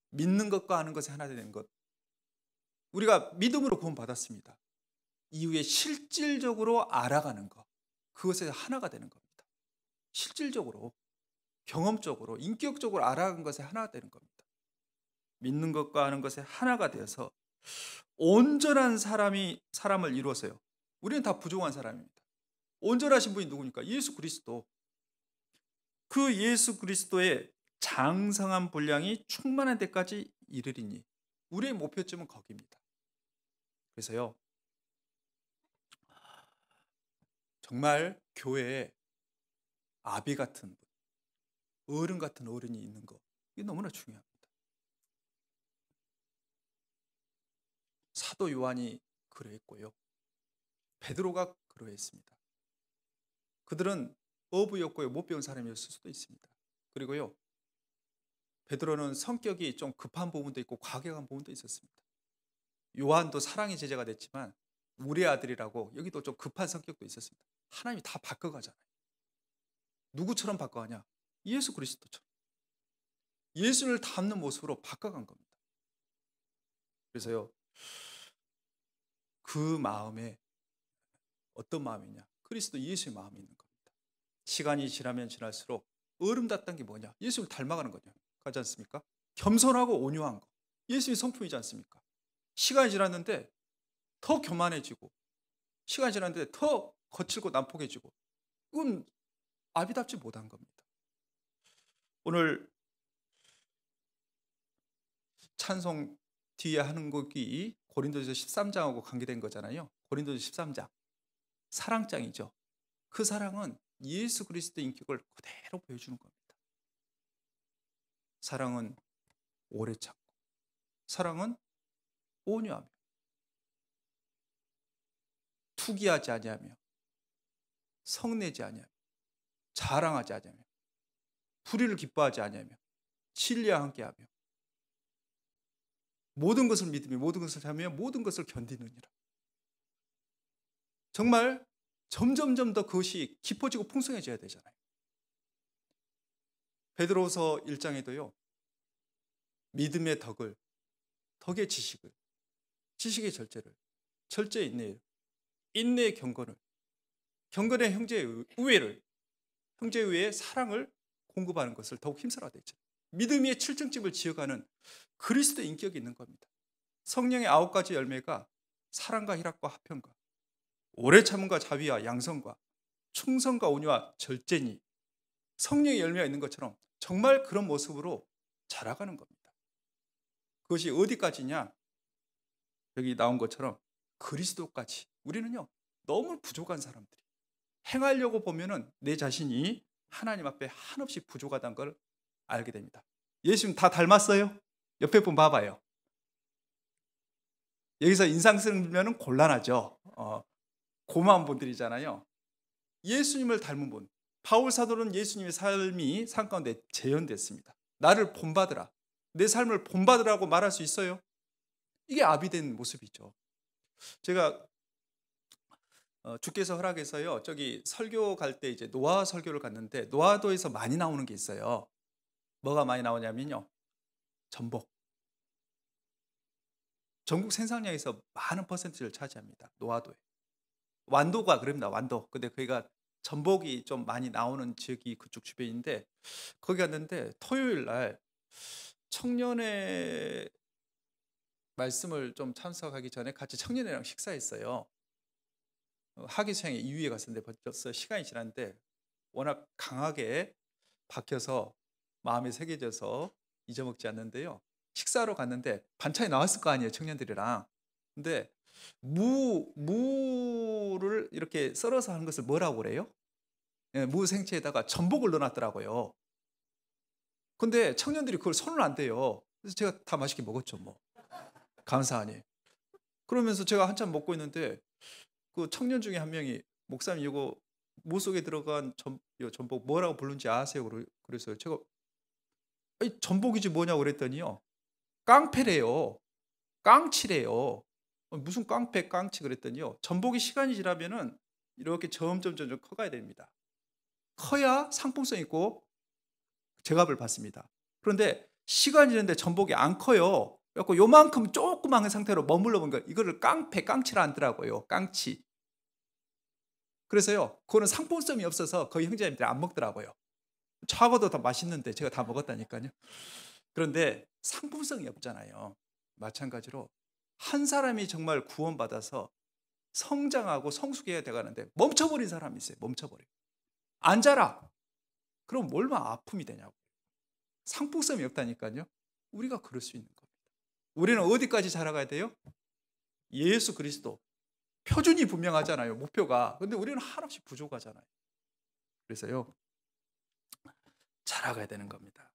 믿는 것과 아는 것이 하나 되는 것. 우리가 믿음으로 구원 받았습니다. 이후에 실질적으로 알아가는 것. 그것에 하나가 되는 겁니다. 실질적으로, 경험적으로, 인격적으로 알아간 것에 하나가 되는 겁니다. 믿는 것과 아는 것에 하나가 되어서 온전한 사람을 이루어서요. 우리는 다 부족한 사람입니다. 온전하신 분이 누구니까? 예수 그리스도. 그 예수 그리스도의 장성한 분량이 충만한 데까지 이르리니. 우리의 목표점은 거기입니다. 그래서요. 정말 교회에 아비 같은 분, 어른 같은 어른이 있는 거, 이게 너무나 중요합니다. 사도 요한이 그러했고요. 베드로가 그러했습니다. 그들은 어부였고요. 못 배운 사람이었을 수도 있습니다. 그리고요. 베드로는 성격이 좀 급한 부분도 있고 과격한 부분도 있었습니다. 요한도 사랑의 제자가 됐지만 우리 아들이라고 여기도 좀 급한 성격도 있었습니다. 하나님이 다 바꿔가잖아요. 누구처럼 바꿔가냐? 예수 그리스도처럼. 예수를 닮는 모습으로 바꿔간 겁니다. 그래서요. 그 마음에 어떤 마음이냐? 그리스도 예수의 마음이 있는 겁니다. 시간이 지나면 지날수록 어른답다는 게 뭐냐? 예수를 닮아가는 거냐? 가지 않습니까? 겸손하고 온유한 거. 예수의 성품이지 않습니까? 시간이 지났는데 더 교만해지고 시간이 지났는데 더 거칠고 난폭해지고 이건 아비답지 못한 겁니다. 오늘 찬송 뒤에 하는 곡이 고린도서 13장하고 관계된 거잖아요. 고린도서 13장. 사랑장이죠. 그 사랑은 예수 그리스도의 인격을 그대로 보여주는 겁니다. 사랑은 오래 참고, 사랑은 온유하며, 투기하지 아니하며, 성내지 아니하며, 자랑하지 아니하며, 불의를 기뻐하지 아니하며, 진리와 함께하며, 모든 것을 믿으며, 모든 것을 하며, 모든 것을 견디느니라. 정말 점점점 더 그것이 깊어지고 풍성해져야 되잖아요. 베드로서 1장에도요. 믿음의 덕을, 덕의 지식을, 지식의 절제를, 절제의 인내를, 인내의 경건을, 경건의 형제의 우애를, 형제의 우애의 사랑을 공급하는 것을 더욱 힘쓰라 되죠. 믿음의 7등집을 지어가는 그리스도의 인격이 있는 겁니다. 성령의 9가지 열매가 사랑과 희락과 화평과 오래 참음과 자비와 양선과 충성과 온유와 절제니 성령의 열매가 있는 것처럼 정말 그런 모습으로 자라가는 겁니다. 그것이 어디까지냐? 여기 나온 것처럼 그리스도까지. 우리는요, 너무 부족한 사람들이. 행하려고 보면은 내 자신이 하나님 앞에 한없이 부족하다는 걸 알게 됩니다. 예수님 다 닮았어요? 옆에 분 봐봐요. 여기서 인상 쓰면 곤란하죠. 고마운 분들이잖아요. 예수님을 닮은 분. 바울 사도는 예수님의 삶이 삶 가운데 재현됐습니다. 나를 본받으라. 내 삶을 본받으라고 말할 수 있어요? 이게 아비된 모습이죠. 제가 주께서 허락해서요. 저기 설교 갈 때 이제 노아 설교를 갔는데 노아도에서 많이 나오는 게 있어요. 뭐가 많이 나오냐면요. 전복. 전국 생산량에서 많은 퍼센트를 차지합니다. 노아도에. 완도가 그럽니다. 완도. 근데 거기가 전복이 좀 많이 나오는 지역이 그쪽 주변인데 거기 갔는데 토요일 날 청년회 말씀을 좀 참석하기 전에 같이 청년회랑 식사했어요. 학예 수양회 2위에 갔었는데 벌써 시간이 지났는데 워낙 강하게 박혀서 마음에 새겨져서 잊어먹지 않는데요. 식사하러 갔는데 반찬이 나왔을 거 아니에요, 청년들이랑. 근데 무를 이렇게 썰어서 하는 것을 뭐라고 그래요? 예, 무 생채에다가 전복을 넣어놨더라고요. 근데 청년들이 그걸 손을 안 대요. 그래서 제가 다 맛있게 먹었죠, 뭐. 감사하니. 그러면서 제가 한참 먹고 있는데 그 청년 중에 한 명이 목사님 이거 무 속에 들어간 전복 뭐라고 부르는지 아세요? 그래서요. 제가 아니, 전복이지 뭐냐고 그랬더니요. 깡패래요. 깡치래요. 무슨 깡패 깡치 그랬더니요. 전복이 시간이 지나면은 이렇게 점점 커가야 됩니다. 커야 상품성 있고 제값을 받습니다. 그런데 시간이 지났는데 전복이 안 커요. 그래서 요만큼 조그만 상태로 머물러 본 거예요. 이거를 깡패 깡치라 하더라고요. 깡치. 그래서요. 그거는 상품성이 없어서 거의 형제님들이 안 먹더라고요. 차가도 더 맛있는데 제가 다 먹었다니까요. 그런데 상품성이 없잖아요. 마찬가지로 한 사람이 정말 구원받아서 성장하고 성숙해야 돼가는데 멈춰버린 사람이 있어요. 멈춰버려. 앉아라. 그럼 얼마나 아픔이 되냐고. 상품성이 없다니까요. 우리가 그럴 수 있는 겁니다. 우리는 어디까지 자라가야 돼요? 예수 그리스도. 표준이 분명하잖아요. 목표가. 근데 우리는 한없이 부족하잖아요. 그래서요. 자라가야 되는 겁니다.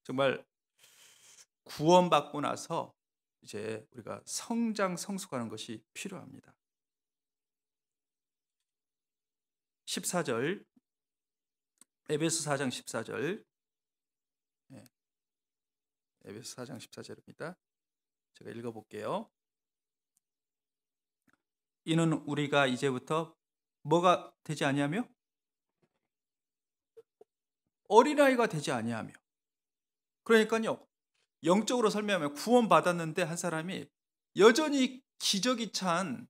정말 구원받고 나서 이제 우리가 성장 성숙하는 것이 필요합니다. 14절 에베소 4장 14절 에베소 4장 14절입니다. 제가 읽어볼게요. 이는 우리가 이제부터 뭐가 되지 아니하며 어린아이가 되지 아니하며 그러니까요. 영적으로 설명하면 구원받았는데 한 사람이 여전히 기저귀 찬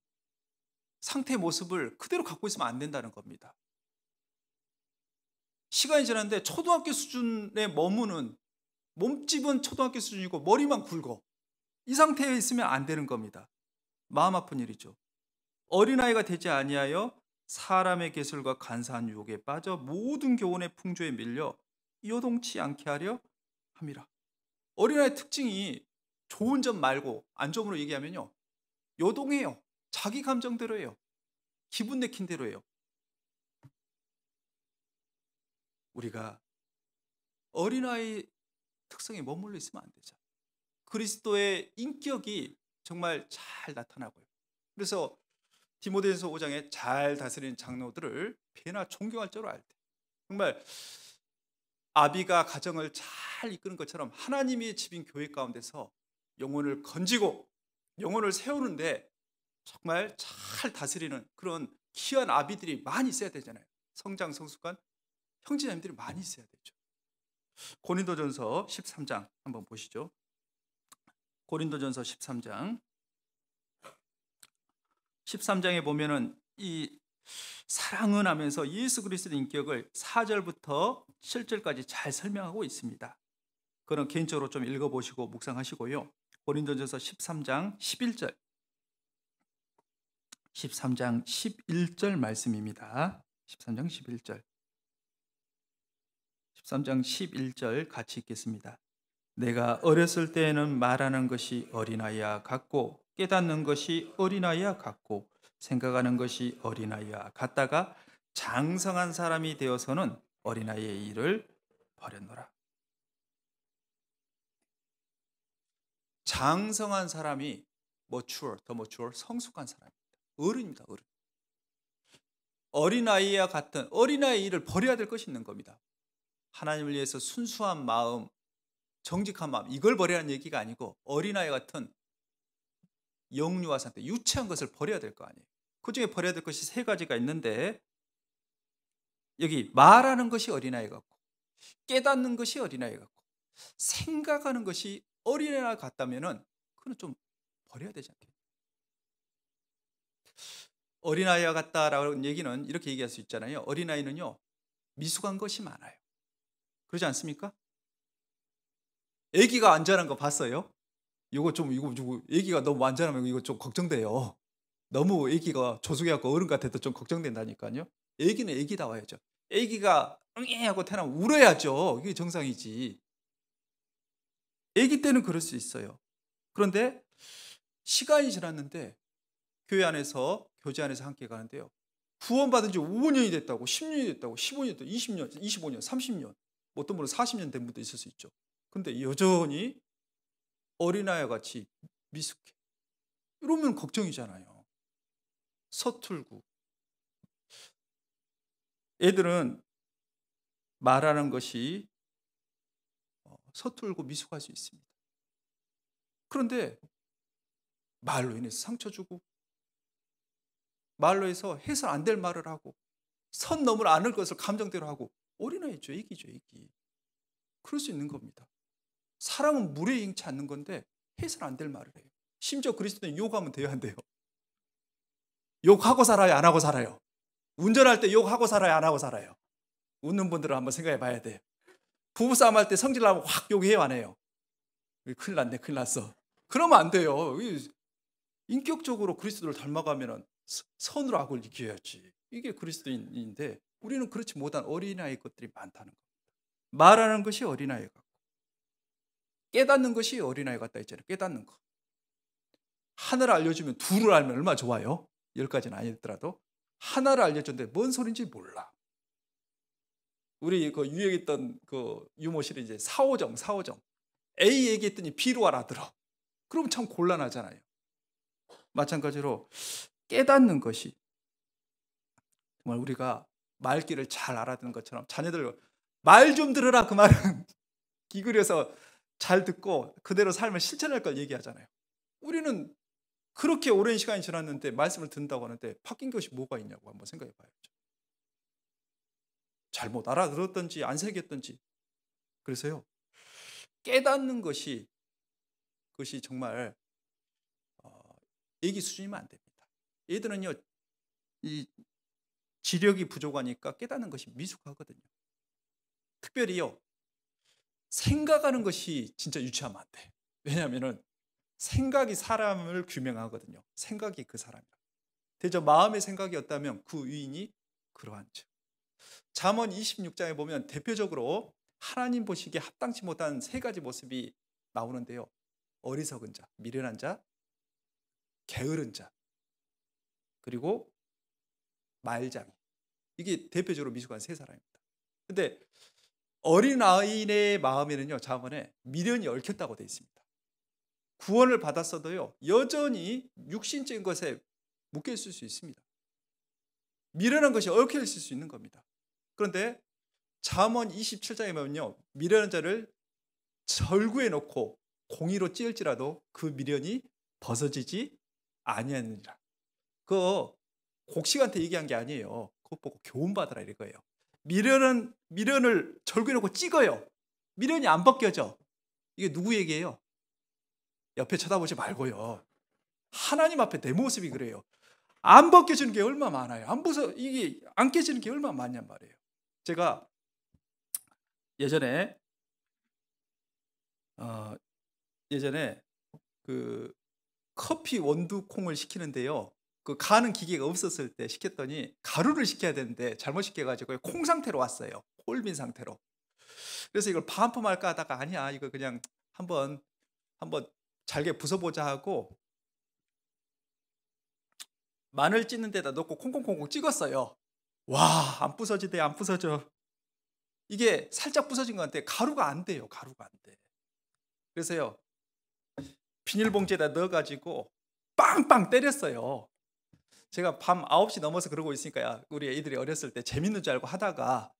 상태의 모습을 그대로 갖고 있으면 안 된다는 겁니다. 시간이 지났는데 초등학교 수준에 머무는 몸집은 초등학교 수준이고 머리만 굵어. 이 상태에 있으면 안 되는 겁니다. 마음 아픈 일이죠. 어린아이가 되지 아니하여 사람의 계술과 간사한 유혹에 빠져 모든 교훈의 풍조에 밀려 요동치 않게 하려 함이라. 어린아이의 특징이 좋은 점 말고 안 좋음으로 얘기하면요. 요동해요. 자기 감정대로 해요. 기분 내킨 대로 해요. 우리가 어린아이 특성에 머물러 있으면 안 되죠. 그리스도의 인격이 정말 잘 나타나고요. 그래서 디모데전서 5장에 잘 다스리는 장로들을 배나 존경할 줄 알 때 정말 아비가 가정을 잘 이끄는 것처럼 하나님의 집인 교회 가운데서 영혼을 건지고 영혼을 세우는데 정말 잘 다스리는 그런 귀한 아비들이 많이 있어야 되잖아요. 성장 성숙한 형제자매들이 많이 있어야 되죠. 고린도전서 13장 한번 보시죠. 고린도전서 13장 13장에 보면은 이 사랑은 하면서 예수 그리스도의 인격을 4절부터 7절까지 잘 설명하고 있습니다. 그건 개인적으로 좀 읽어보시고 묵상하시고요. 고린도전서 13장 11절 13장 11절 말씀입니다. 13장 11절. 13장 11절 같이 읽겠습니다. 내가 어렸을 때에는 말하는 것이 어린아이와 같고 깨닫는 것이 어린아이와 같고 생각하는 것이 어린아이와 같다가 장성한 사람이 되어서는 어린아이의 일을 버렸노라. 장성한 사람이 더 mature, 성숙한 사람입니다. 어른입니다. 어른. 어린아이와 같은 어린아이의 일을 버려야 될 것이 있는 겁니다. 하나님을 위해서 순수한 마음, 정직한 마음, 이걸 버리라는 얘기가 아니고 어린아이 같은 영유아 상태, 유치한 것을 버려야 될 거 아니에요. 그 중에 버려야 될 것이 세 가지가 있는데, 여기 말하는 것이 어린아이 같고 깨닫는 것이 어린아이 같고 생각하는 것이 어린아이 같다면은 그건 좀 버려야 되지 않겠어요? 어린아이와 같다라는 얘기는 이렇게 얘기할 수 있잖아요. 어린아이는요, 미숙한 것이 많아요. 그러지 않습니까? 아기가 안전한 거 봤어요? 이거 아기가 너무 안전하면 이거 좀 걱정돼요. 너무 아기가 조숙해갖고 어른 같아도 좀 걱정된다니까요. 아기는 아기다워야죠. 아기가 응애 하고 태어나면 울어야죠. 이게 정상이지. 아기 때는 그럴 수 있어요. 그런데 시간이 지났는데 교회 안에서 교제 안에서 함께 가는데요. 구원받은 지 5년이 됐다고, 10년이 됐다고, 15년이 됐다고, 20년, 25년, 30년, 어떤 분은 40년 된 분도 있을 수 있죠. 근데 여전히 어린아이와 같이 미숙해. 이러면 걱정이잖아요. 서툴고. 애들은 말하는 것이 서툴고 미숙할 수 있습니다. 그런데 말로 인해서 상처 주고, 말로 해서 해서 안 될 말을 하고, 선 넘을 않을 것을 감정대로 하고, 어린아이죠. 애기죠, 애기. 그럴 수 있는 겁니다. 사랑은 물에 ing치 않는 건데 해서는 안 될 말을 해요. 심지어 그리스도는 욕하면 돼요, 안 돼요? 욕하고 살아요, 안 하고 살아요? 운전할 때 욕하고 살아요, 안 하고 살아요? 웃는 분들은 한번 생각해 봐야 돼요. 부부싸움 할 때 성질 나면 확 욕해요, 안 해요? 큰일 났네, 큰일 났어. 그러면 안 돼요. 인격적으로 그리스도를 닮아가면 선으로 악을 이겨야지. 이게 그리스도인인데 우리는 그렇지 못한 어린아이 것들이 많다는 겁니다. 말하는 것이 어린아이 같고 깨닫는 것이 어린아이 같다 했잖아요. 깨닫는 거. 하나를 알려주면 둘을 알면 얼마나 좋아요. 10가지는 아니더라도 하나를 알려줬는데 뭔 소린지 몰라. 우리 그 유행했던 그 유머 시리즈 사오정. A 얘기했더니 B로 알아들어. 그럼 참 곤란하잖아요. 마찬가지로 깨닫는 것이 정말 우리가 말귀를 잘 알아듣는 것처럼 자녀들 말 좀 들으라 그 말은 기울여서 잘 듣고 그대로 삶을 실천할 걸 얘기하잖아요. 우리는 그렇게 오랜 시간이 지났는데 말씀을 듣는다고 하는데 바뀐 것이 뭐가 있냐고 한번 생각해 봐야죠. 잘못 알아들었던지 안 새겼던지. 그래서요, 깨닫는 것이 그것이 정말 애기 수준이면 안 됩니다. 얘들은요, 이 지력이 부족하니까 깨닫는 것이 미숙하거든요. 특별히요, 생각하는 것이 진짜 유치하면 안 돼. 왜냐하면은 생각이 사람을 규명하거든요. 생각이 그 사람이라. 대저 마음의 생각이었다면 그 위인이 그러한 즉. 잠언 26장에 보면 대표적으로 하나님 보시기에 합당치 못한 세 가지 모습이 나오는데요. 어리석은 자, 미련한 자, 게으른 자, 그리고 말장이. 이게 대표적으로 미숙한 세 사람입니다. 근데 어린아이의 마음에는요, 잠언에 미련이 얽혔다고 되어 있습니다. 구원을 받았어도요, 여전히 육신적인 것에 묶여 있을 수 있습니다. 미련한 것이 얽혀 있을 수 있는 겁니다. 그런데 잠언 27장에 보면요, 미련한 자를 절구해 놓고 공의로 찌을지라도 그 미련이 벗어지지 아니하느니라. 그 곡식한테 얘기한 게 아니에요. 그것 보고 교훈 받으라 이거예요. 미련을 절구해 놓고 찍어요. 미련이 안 벗겨져. 이게 누구 얘기예요? 옆에 쳐다보지 말고요. 하나님 앞에 내 모습이 그래요. 안 벗겨지는 게 얼마나 많아요. 이게 안 깨지는 게 얼마나 많냔 말이에요. 제가 예전에 그 커피 원두콩을 시키는데요. 그 가는 기계가 없었을 때 시켰더니 가루를 시켜야 되는데 잘못 시켜 가지고 콩 상태로 왔어요. 홀빈 상태로. 그래서 이걸 반품할까 하다가 아니야. 이거 그냥 한번 잘게 부숴 보자 하고 마늘 찢는 데다 넣고 콩콩콩콩 찍었어요. 와, 안 부서지대 안 부서져. 이게 살짝 부서진 것 같은데 가루가 안 돼요. 가루가 안 돼. 그래서요. 비닐봉지에다 넣어 가지고 빵빵 때렸어요. 제가 밤 9시 넘어서 그러고 있으니까 우리 애들이 어렸을 때 재밌는 줄 알고 하다가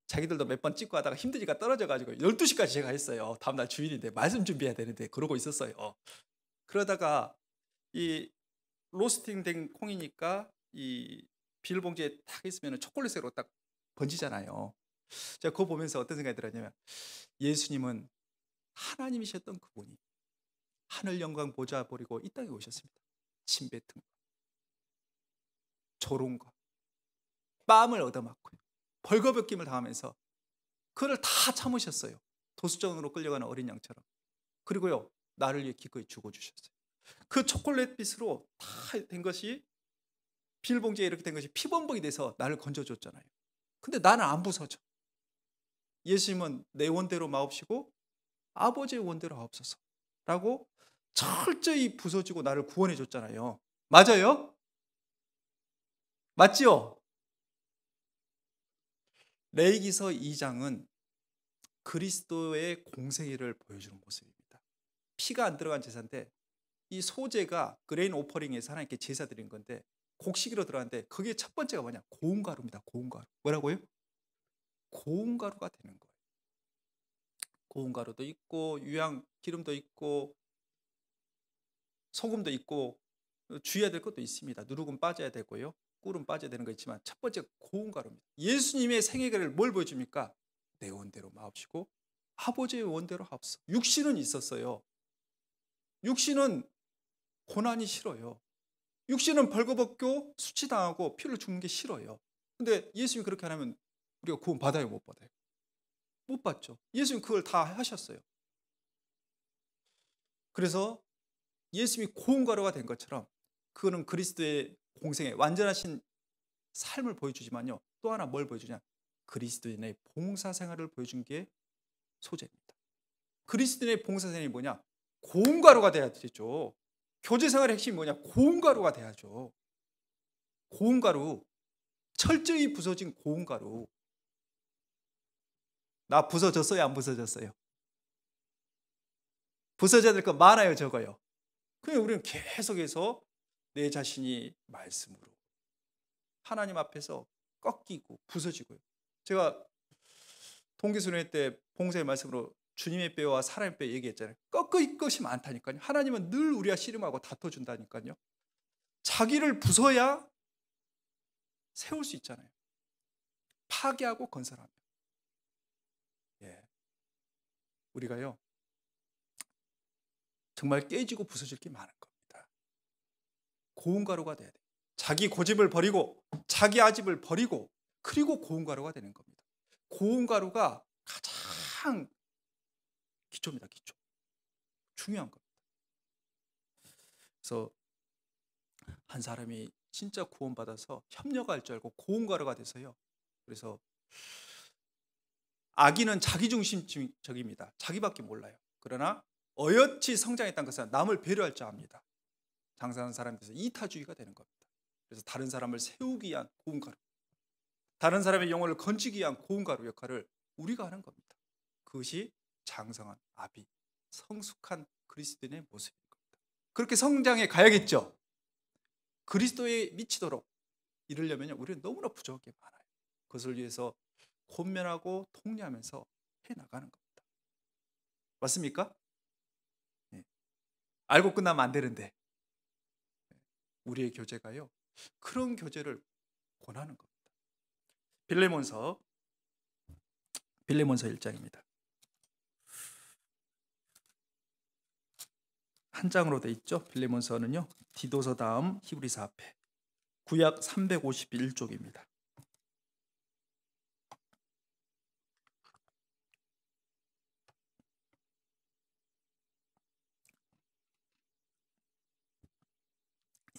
자기들도 몇 번 찍고 하다가 힘드니까 떨어져 가지고 12시까지 제가 했어요. 다음날 주일인데 말씀 준비해야 되는데 그러고 있었어요. 그러다가 이 로스팅 된 콩이니까 이 비닐봉지에 딱 있으면 초콜릿색으로 딱 번지잖아요. 제가 그거 보면서 어떤 생각이 들었냐면 예수님은 하나님이셨던 그분이 하늘 영광 보좌 버리고 이 땅에 오셨습니다. 침뱉은 거, 조롱과 뺨을 얻어맞고요. 벌거벗김을 당하면서 그걸 다 참으셨어요. 도수정으로 끌려가는 어린 양처럼. 그리고요, 나를 위해 기꺼이 죽어주셨어요. 그 초콜릿 빛으로 다 된 것이 비닐봉지에 이렇게 된 것이 피범벅이 돼서 나를 건져줬잖아요. 근데 나는 안 부서져. 예수님은 내 원대로 마옵시고 아버지의 원대로 하옵소서 라고 철저히 부서지고 나를 구원해 줬잖아요. 맞아요? 맞지요? 레위기서 2장은 그리스도의 공생애를 보여주는 모습입니다. 피가 안 들어간 제사인데 이 소제가 그레인 오퍼링에서 하나님께 제사 드린 건데 곡식으로 들어갔는데 그게 첫 번째가 뭐냐? 고운 가루입니다. 고운 가루. 뭐라고요? 고운 가루가 되는 거예요. 고운 가루도 있고 유향 기름도 있고 소금도 있고 주의해야 될 것도 있습니다. 누룩은 빠져야 되고요. 꿀은 빠져야 되는 거 있지만 첫 번째 고운 가루입니다. 예수님의 생애를 뭘 보여줍니까? 내 원대로 마옵시고 아버지의 원대로 하옵소서. 육신은 있었어요. 육신은 고난이 싫어요. 육신은 벌거벗고 수치당하고 피를 죽는 게 싫어요. 근데 예수님이 그렇게 안 하면 우리가 구원 받아요, 못 받아요? 못 받죠. 예수님 그걸 다 하셨어요. 그래서 예수님이 고운 가루가 된 것처럼 그거는 그리스도의 공생애 완전하신 삶을 보여주지만요. 또 하나 뭘 보여주냐? 그리스도인의 봉사 생활을 보여준 게 소재입니다. 그리스도인의 봉사 생활이 뭐냐? 고운 가루가 돼야 되죠. 교제 생활의 핵심이 뭐냐? 고운 가루가 돼야죠. 고운 가루, 철저히 부서진 고운 가루. 나 부서졌어요? 안 부서졌어요? 부서져야 될 거 많아요, 적어요? 그냥 우리는 계속해서 내 자신이 말씀으로 하나님 앞에서 꺾이고 부서지고요. 제가 동기순회 때 봉사의 말씀으로 주님의 뼈와 사람의 뼈 얘기했잖아요. 꺾일 것이 많다니까요. 하나님은 늘 우리와 씨름하고 다퉈준다니까요. 자기를 부숴야 세울 수 있잖아요. 파괴하고 건설하며. 예. 우리가요. 정말 깨지고 부서질 게 많을 겁니다. 고운 가루가 돼야 돼요. 자기 고집을 버리고 자기 아집을 버리고 그리고 고운 가루가 되는 겁니다. 고운 가루가 가장 기초입니다. 기초. 중요한 겁니다. 그래서 한 사람이 진짜 구원받아서 협력할 줄 알고 고운 가루가 돼서요. 그래서 악인은 자기중심적입니다. 자기밖에 몰라요. 그러나 어여치 성장했다는 것은 남을 배려할 줄 압니다. 장사하는 사람에 대해서 이타주의가 되는 겁니다. 그래서 다른 사람을 세우기 위한 고운 가루, 다른 사람의 영혼을 건지기 위한 고운 가루 역할을 우리가 하는 겁니다. 그것이 장성한 아비, 성숙한 그리스도인의 모습인 겁니다. 그렇게 성장해 가야겠죠. 그리스도에 미치도록 이르려면 우리는 너무나 부족한 게 많아요. 그것을 위해서 권면하고 통례하면서 해나가는 겁니다. 맞습니까? 네. 알고 끝나면 안 되는데 우리의 교제가요. 그런 교제를 권하는 겁니다. 빌레몬서 1장입니다. 한 장으로 돼 있죠. 빌레몬서는요. 디도서 다음 히브리서 앞에 구약 351쪽입니다.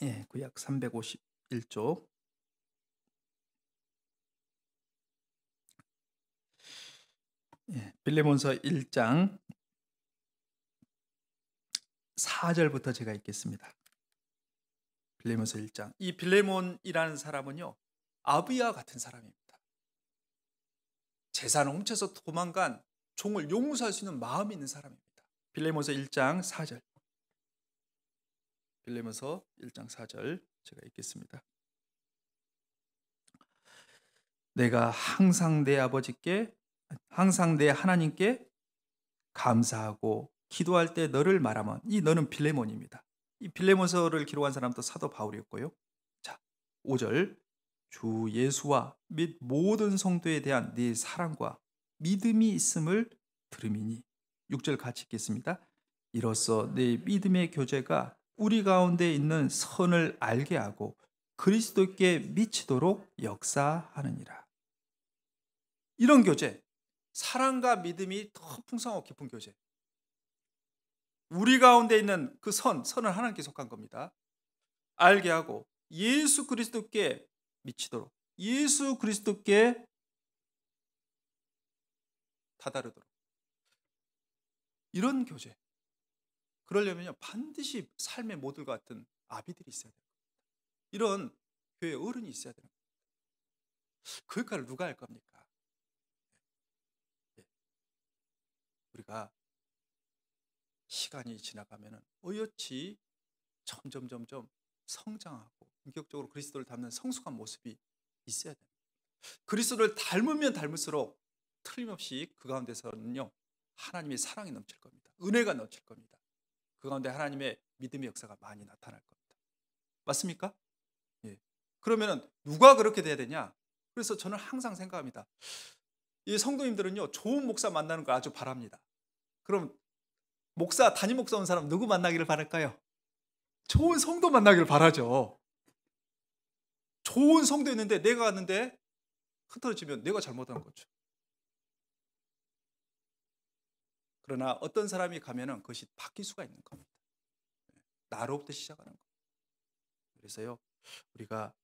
예, 구약 351쪽. 예, 빌레몬서 1장 4절부터 제가 읽겠습니다. 빌레몬서 1장. 이 빌레몬이라는 사람은요, 아비와 같은 사람입니다. 재산을 훔쳐서 도망간 종을 용서할 수 있는 마음이 있는 사람입니다. 빌레몬서 1장 4절. 빌레몬서 1장 4절 제가 읽겠습니다. 내가 항상 내 아버지께, 항상 내 하나님께 감사하고 기도할 때 너를 말하면, 이 너는 빌레몬입니다. 이 빌레몬서를 기록한 사람도 사도 바울이었고요. 자, 5절. 주 예수와 및 모든 성도에 대한 네 사랑과 믿음이 있음을 들음이니. 6절 같이 읽겠습니다. 이로써 네 믿음의 교제가 우리 가운데 있는 선을 알게 하고 그리스도께 미치도록 역사하느니라. 이런 교제, 사랑과 믿음이 더 풍성하고 깊은 교제, 우리 가운데 있는 그 선을 하나님께 속한 겁니다. 알게 하고 예수 그리스도께 미치도록, 예수 그리스도께 다다르도록, 이런 교제. 그러려면요, 반드시 삶의 모델과 같은 아비들이 있어야 돼요. 이런 교회 어른이 있어야 되는 겁니다. 그 역할을 누가 할 겁니까? 우리가 시간이 지나가면 어여치 점점 성장하고 인격적으로 그리스도를 닮는 성숙한 모습이 있어야 됩니다. 그리스도를 닮으면 닮을수록 틀림없이 그 가운데서는요, 하나님의 사랑이 넘칠 겁니다. 은혜가 넘칠 겁니다. 그 가운데 하나님의 믿음의 역사가 많이 나타날 겁니다. 맞습니까? 예. 그러면 누가 그렇게 돼야 되냐? 그래서 저는 항상 생각합니다. 이 성도님들은요, 좋은 목사 만나는 걸 아주 바랍니다. 그럼 담임 목사 온 사람 누구 만나기를 바랄까요? 좋은 성도 만나기를 바라죠. 좋은 성도 있는데 내가 갔는데 흐트러지면 내가 잘못한 거죠. 그러나 어떤 사람이 가면은 그것이 바뀔 수가 있는 겁니다. 나로부터 시작하는 겁니다. 그래서요, 우리가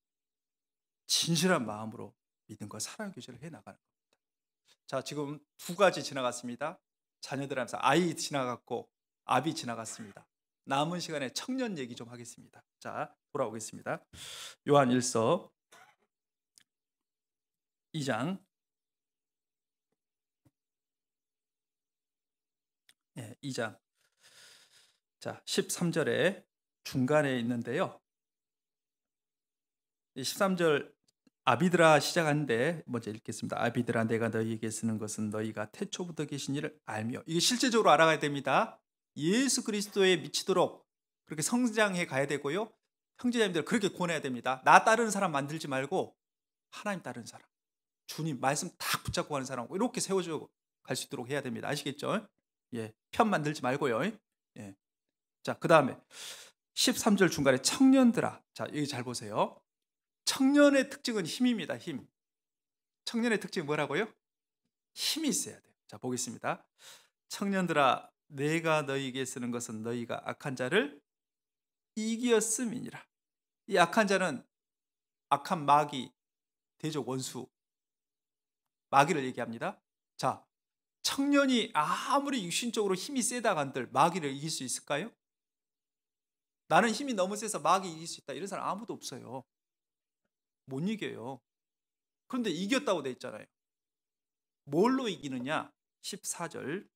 진실한 마음으로 믿음과 사랑 교제를 해 나가는 겁니다. 자, 지금 2가지 지나갔습니다. 자녀들 하면서 아이 지나갔고 아비 지나갔습니다. 남은 시간에 청년 얘기 좀 하겠습니다. 자, 돌아오겠습니다. 요한 1서 2장 2장 자, 13절에 중간에 있는데요. 13절 아비들아 시작하는데 먼저 읽겠습니다. 아비들아 내가 너희에게 쓰는 것은 너희가 태초부터 계신 이를 알며. 이게 실제적으로 알아가야 됩니다. 예수 그리스도에 미치도록 그렇게 성장해 가야 되고요. 형제자매들 그렇게 권해야 됩니다. 나 따르는 사람 만들지 말고 하나님 따르는 사람, 주님 말씀 딱 붙잡고 가는 사람, 이렇게 세워져 갈 수 있도록 해야 됩니다. 아시겠죠? 예, 편 만들지 말고요. 예. 자, 그 다음에 13절 중간에 청년들아. 자, 여기 잘 보세요. 청년의 특징은 힘입니다. 힘. 청년의 특징이 뭐라고요? 힘이 있어야 돼요. 자, 보겠습니다. 청년들아 내가 너희에게 쓰는 것은 너희가 악한 자를 이기었음이니라. 이 악한 자는 악한 마귀, 대적 원수, 마귀를 얘기합니다. 자, 청년이 아무리 육신적으로 힘이 세다 한들 마귀를 이길 수 있을까요? 나는 힘이 너무 세서 마귀 이길 수 있다, 이런 사람 아무도 없어요. 못 이겨요. 그런데 이겼다고 돼 있잖아요. 뭘로 이기느냐? 14절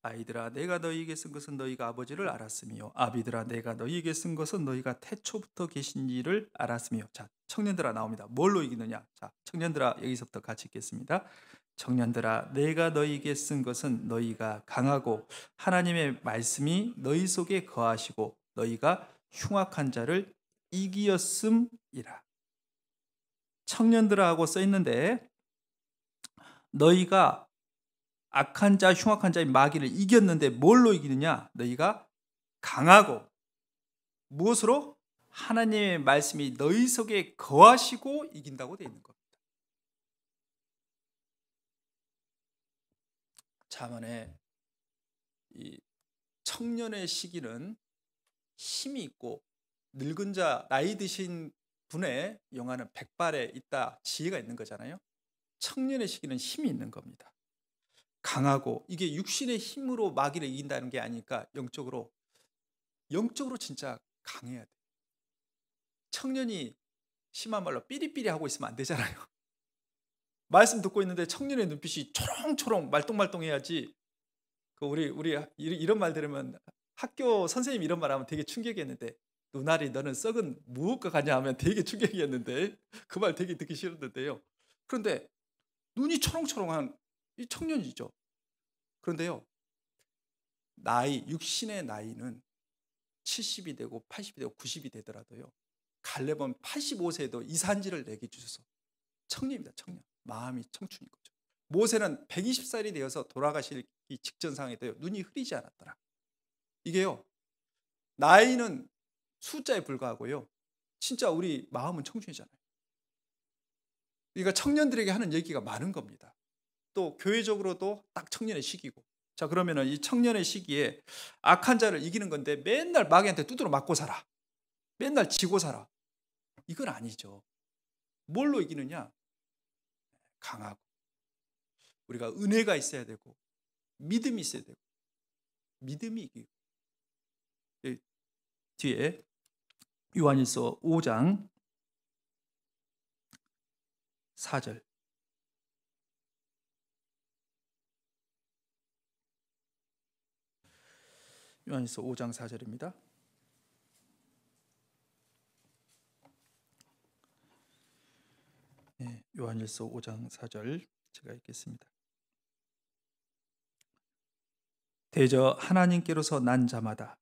아이들아 내가 너희에게 쓴 것은 너희가 아버지를 알았으며 아비들아 내가 너희에게 쓴 것은 너희가 태초부터 계신 이를 알았으며. 자, 청년들아 나옵니다. 뭘로 이기느냐? 자, 청년들아 여기서부터 같이 읽겠습니다. 청년들아 내가 너희에게 쓴 것은 너희가 강하고 하나님의 말씀이 너희 속에 거하시고 너희가 흉악한 자를 이기었음이라. 청년들아 하고 써 있는데 너희가 악한 자, 흉악한 자의 마귀를 이겼는데 뭘로 이기느냐? 너희가 강하고 무엇으로? 하나님의 말씀이 너희 속에 거하시고 이긴다고 되어 있는 겁니다. 자만의 이 청년의 시기는 힘이 있고 늙은 자, 나이 드신 분의 영화는 백발에 있다, 지혜가 있는 거잖아요. 청년의 시기는 힘이 있는 겁니다. 강하고, 이게 육신의 힘으로 마귀를 이긴다는 게 아니니까 영적으로 진짜 강해야 돼. 청년이 심한 말로 삐리삐리 하고 있으면 안 되잖아요. 말씀 듣고 있는데 청년의 눈빛이 초롱초롱 말똥말똥해야지. 우리 이런 말 들으면, 학교 선생님이 이런 말 하면 되게 충격이었는데, 누나리 너는 썩은 무엇과 같냐 하면 되게 충격이었는데, 그 말 되게 듣기 싫었는데요. 그런데 눈이 초롱초롱한 이 청년이죠. 그런데요, 육신의 나이는 70이 되고 80이 되고 90이 되더라도요, 갈렙은 85세에도 이산지를 내게 주셔서 청년입니다. 청년. 마음이 청춘인 거죠. 모세는 120살이 되어서 돌아가시기 직전 상황에도요, 눈이 흐리지 않았더라. 이게요, 나이는 숫자에 불과하고요, 진짜 우리 마음은 청춘이잖아요. 그러니까 청년들에게 하는 얘기가 많은 겁니다. 또 교회적으로도 딱 청년의 시기고. 자, 그러면은 이 청년의 시기에 악한 자를 이기는 건데 맨날 마귀한테 두드러 맞고 살아, 맨날 지고 살아, 이건 아니죠. 뭘로 이기느냐? 강하고, 우리가 은혜가 있어야 되고, 믿음이 있어야 되고, 믿음이 이기고. 뒤에 요한일서 5장 4절. 요한일서 5장 4절입니다. 요한일서 5장 4절 제가 읽겠습니다. 대저 하나님께로서 난 자마다